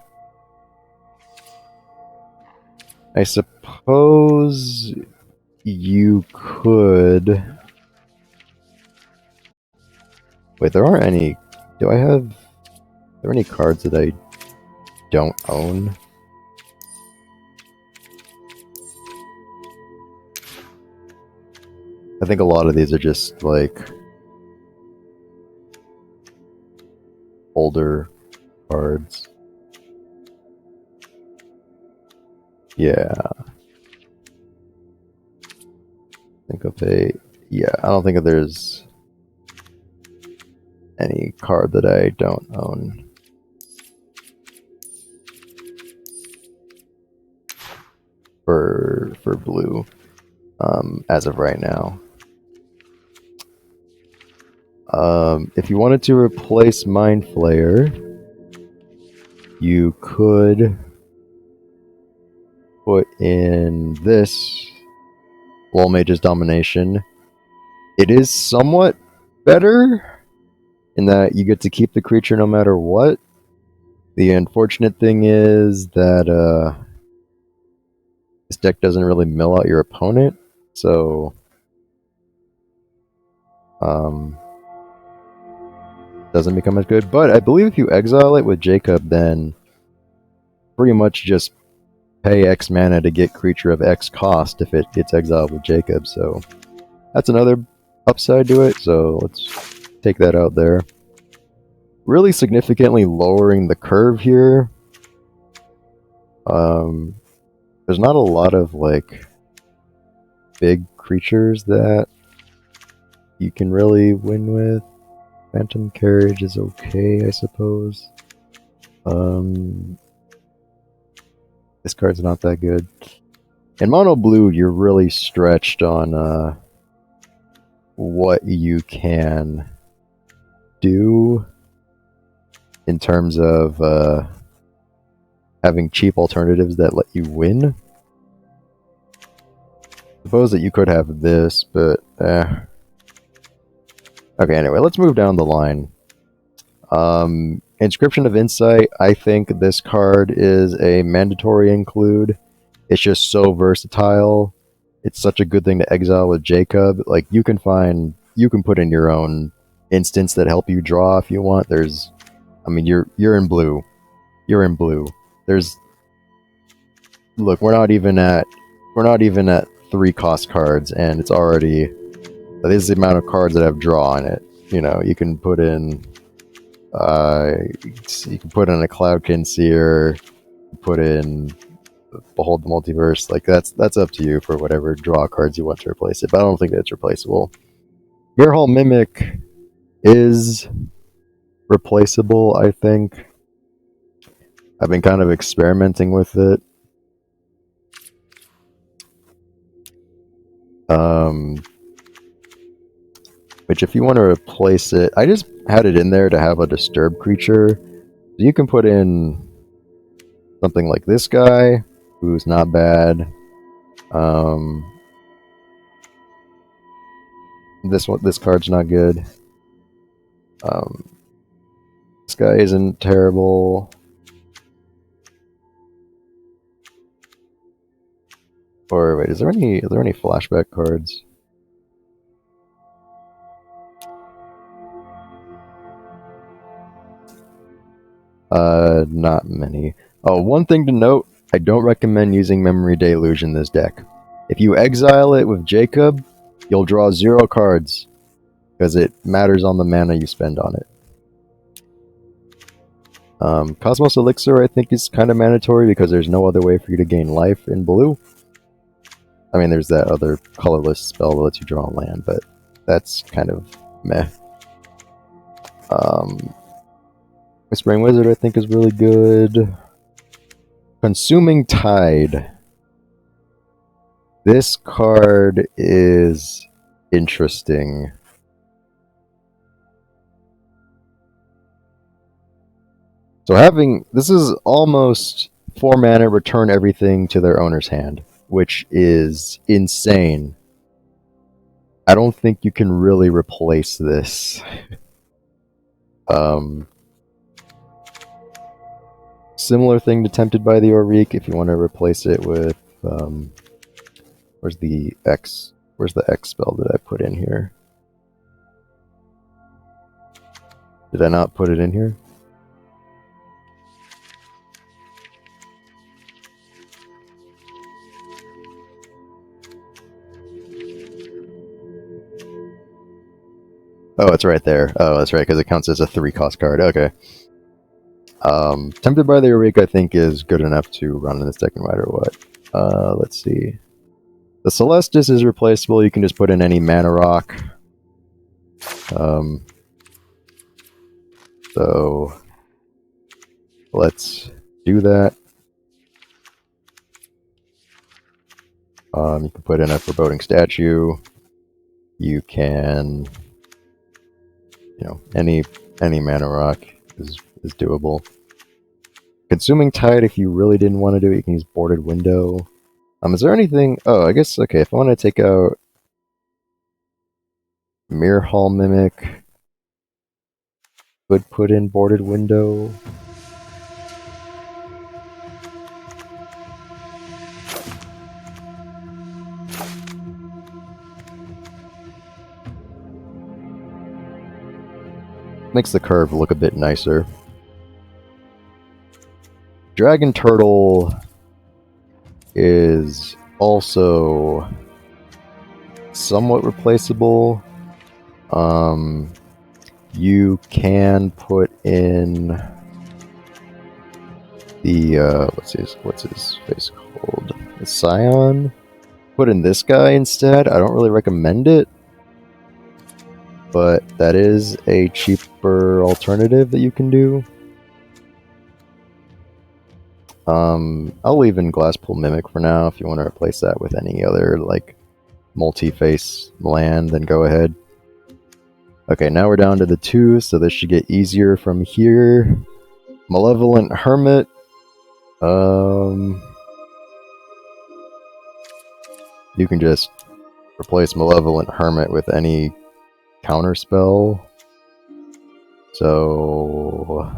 Speaker 1: I suppose you could... Wait, there aren't any... Do I have... Are there any cards that I don't own? I think a lot of these are just, like, older cards. Yeah. Think of a... Yeah, I don't think that there's any card that I don't own. For blue, as of right now. If you wanted to replace Mind Flayer, you could put in this Lol Mage's Domination. It is somewhat better in that you get to keep the creature no matter what. The unfortunate thing is that this deck doesn't really mill out your opponent, so doesn't become as good. But I believe if you exile it with Jacob, then pretty much just pay X mana to get creature of X cost if it gets exiled with Jacob. So that's another upside to it. So let's take that out there. Really significantly lowering the curve here. There's not a lot of like big creatures that you can really win with. Phantom Carriage is okay, I suppose. This card's not that good. In mono blue, you're really stretched on what you can do in terms of having cheap alternatives that let you win. Suppose that you could have this, but okay, anyway, let's move down the line. Inscription of Insight, I think this card is a mandatory include. It's just so versatile. It's such a good thing to exile with Jacob. Like, you can put in your own instants that help you draw if you want. There's, I mean, you're in blue. You're in blue. There's, look, we're not even at 3 cost cards, and it's already, this is the amount of cards that have draw in it. You know, you can put in, you can put in a Cloudkin Seer, put in Behold the Multiverse. Like that's up to you for whatever draw cards you want to replace it. But I don't think that's replaceable. Mirhall Mimic is replaceable, I think. I've been kind of experimenting with it. Which if you want to replace it, I just had it in there to have a disturb creature. So you can put in something like this guy, who's not bad. This card's not good. This guy isn't terrible. Or wait, is there any flashback cards? Not many. Oh, one thing to note, I don't recommend using Memory Deluge in this deck. If you exile it with Jacob, you'll draw 0 cards, because it matters on the mana you spend on it. Cosmos Elixir, I think, is kind of mandatory, because there's no other way for you to gain life in blue. I mean, there's that other colorless spell that lets you draw a land, but that's kind of meh. Whispering Wizard, I think, is really good. Consuming Tide. This card is interesting. So this is almost 4 mana, return everything to their owner's hand, which is insane. I don't think you can really replace this. Similar thing to Tempted by the Auric if you want to replace it with where's the X spell that I put in here? Did I not put it in here? Oh, it's right there. Oh, that's right, because it counts as a 3-cost card. Okay. Tempted by the Auric, I think, is good enough to run in this deck no matter what. Let's see. The Celestis is replaceable. You can just put in any mana rock. So let's do that. You can put in a Foreboding Statue. You can, any mana rock is doable. Consuming Tide, if you really didn't want to do it, you can use Boarded Window. Is there anything? Oh, I guess, okay, if I want to take out Mirhall Mimic, could put in Boarded Window. Makes the curve look a bit nicer. Dragon Turtle is also somewhat replaceable. You can put in the what's his face called? The Scion. Put in this guy instead. I don't really recommend it, but that is a cheaper alternative that you can do. I'll leave in Glasspool Mimic for now. If you want to replace that with any other, like, multi-face land, then go ahead. Okay, now we're down to the 2, so this should get easier from here. Malevolent Hermit. You can just replace Malevolent Hermit with any counterspell. So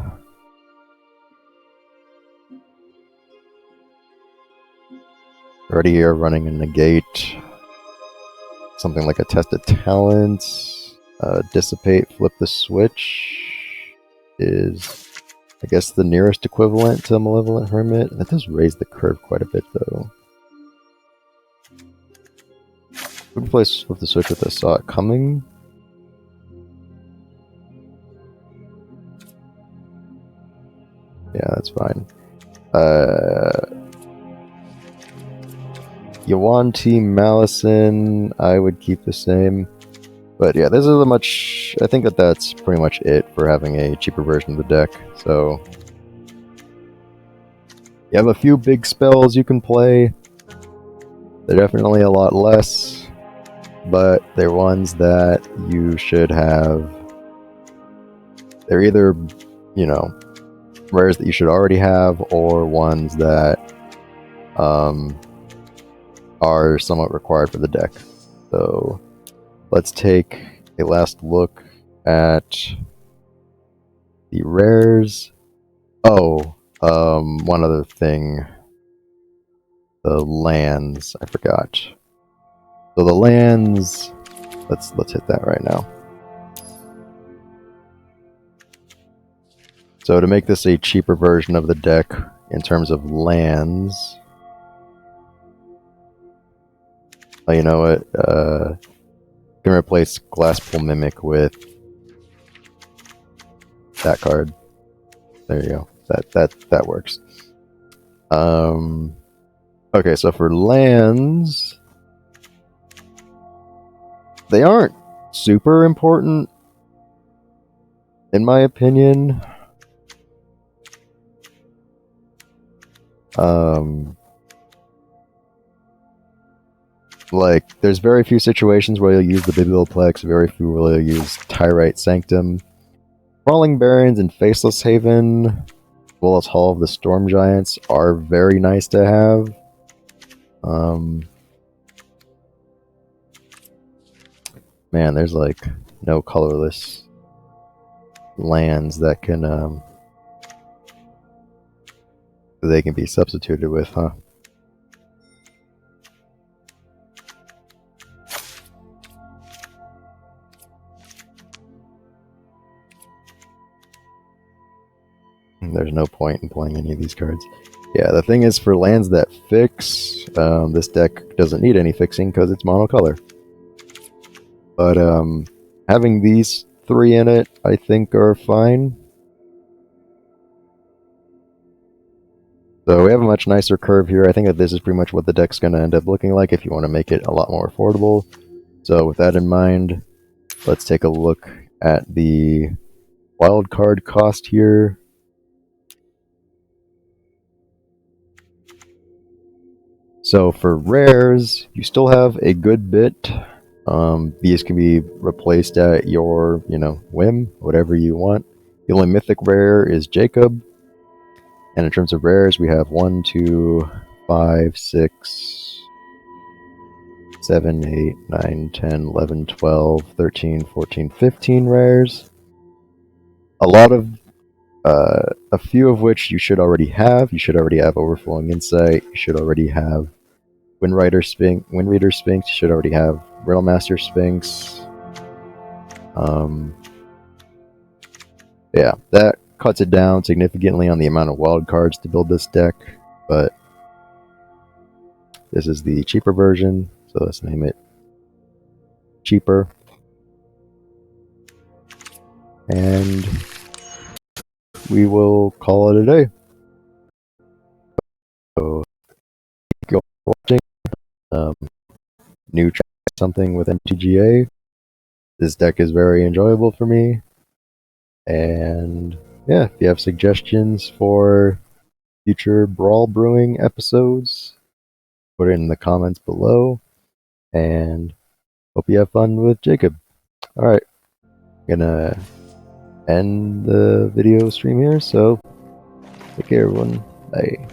Speaker 1: already you're running a negate. Something like a Test of Talents. Dissipate, flip the switch is, I guess, the nearest equivalent to Malevolent Hermit. That does raise the curve quite a bit, though. Would place flip the switch with I saw it coming. Yeah, that's fine. Yuan-Ti Malison, I would keep the same. But yeah, this is a much... I think that's pretty much it for having a cheaper version of the deck. So you have a few big spells you can play. They're definitely a lot less, but they're ones that you should have. They're either, you know, rares that you should already have, or ones that are somewhat required for the deck. So let's take a last look at the rares. Oh, one other thing. The lands, I forgot. So the lands, let's hit that right now. So to make this a cheaper version of the deck in terms of lands, oh, you know what? You can replace Glasspool Mimic with that card. There you go. That works. Okay, so for lands, they aren't super important, in my opinion. Like, there's very few situations where you'll use the Biblioplex, very few where you'll use Tyrite Sanctum. Crawling Barrens and Faceless Haven, as well as Hall of the Storm Giants, are very nice to have. Man, there's like no colorless lands that can they can be substituted with, huh? There's no point in playing any of these cards. Yeah, the thing is, for lands that fix, this deck doesn't need any fixing because it's monocolor. But having these three in it, I think, are fine. So we have a much nicer curve here. I think that this is pretty much what the deck's going to end up looking like if you want to make it a lot more affordable. So with that in mind, let's take a look at the wildcard cost here. So for rares, you still have a good bit. These can be replaced at your, whim, whatever you want. The only mythic rare is Jacob. And in terms of rares, we have 1, 2, 5, 6, 7, 8, 9, 10, 11, 12, 13, 14, 15 rares. A few of which you should already have. You should already have Overflowing Insight. You should already have Windreader Sphinx. You should already have Riddlemaster Sphinx. Yeah, that cuts it down significantly on the amount of wild cards to build this deck, but this is the cheaper version, so let's name it cheaper. And we will call it a day. So, thank you all for watching. New try something with MTGA. This deck is very enjoyable for me. And yeah, if you have suggestions for future Brawl Brewing episodes, put it in the comments below. And hope you have fun with Jacob. Alright, gonna end the video stream here, so take care everyone. Bye.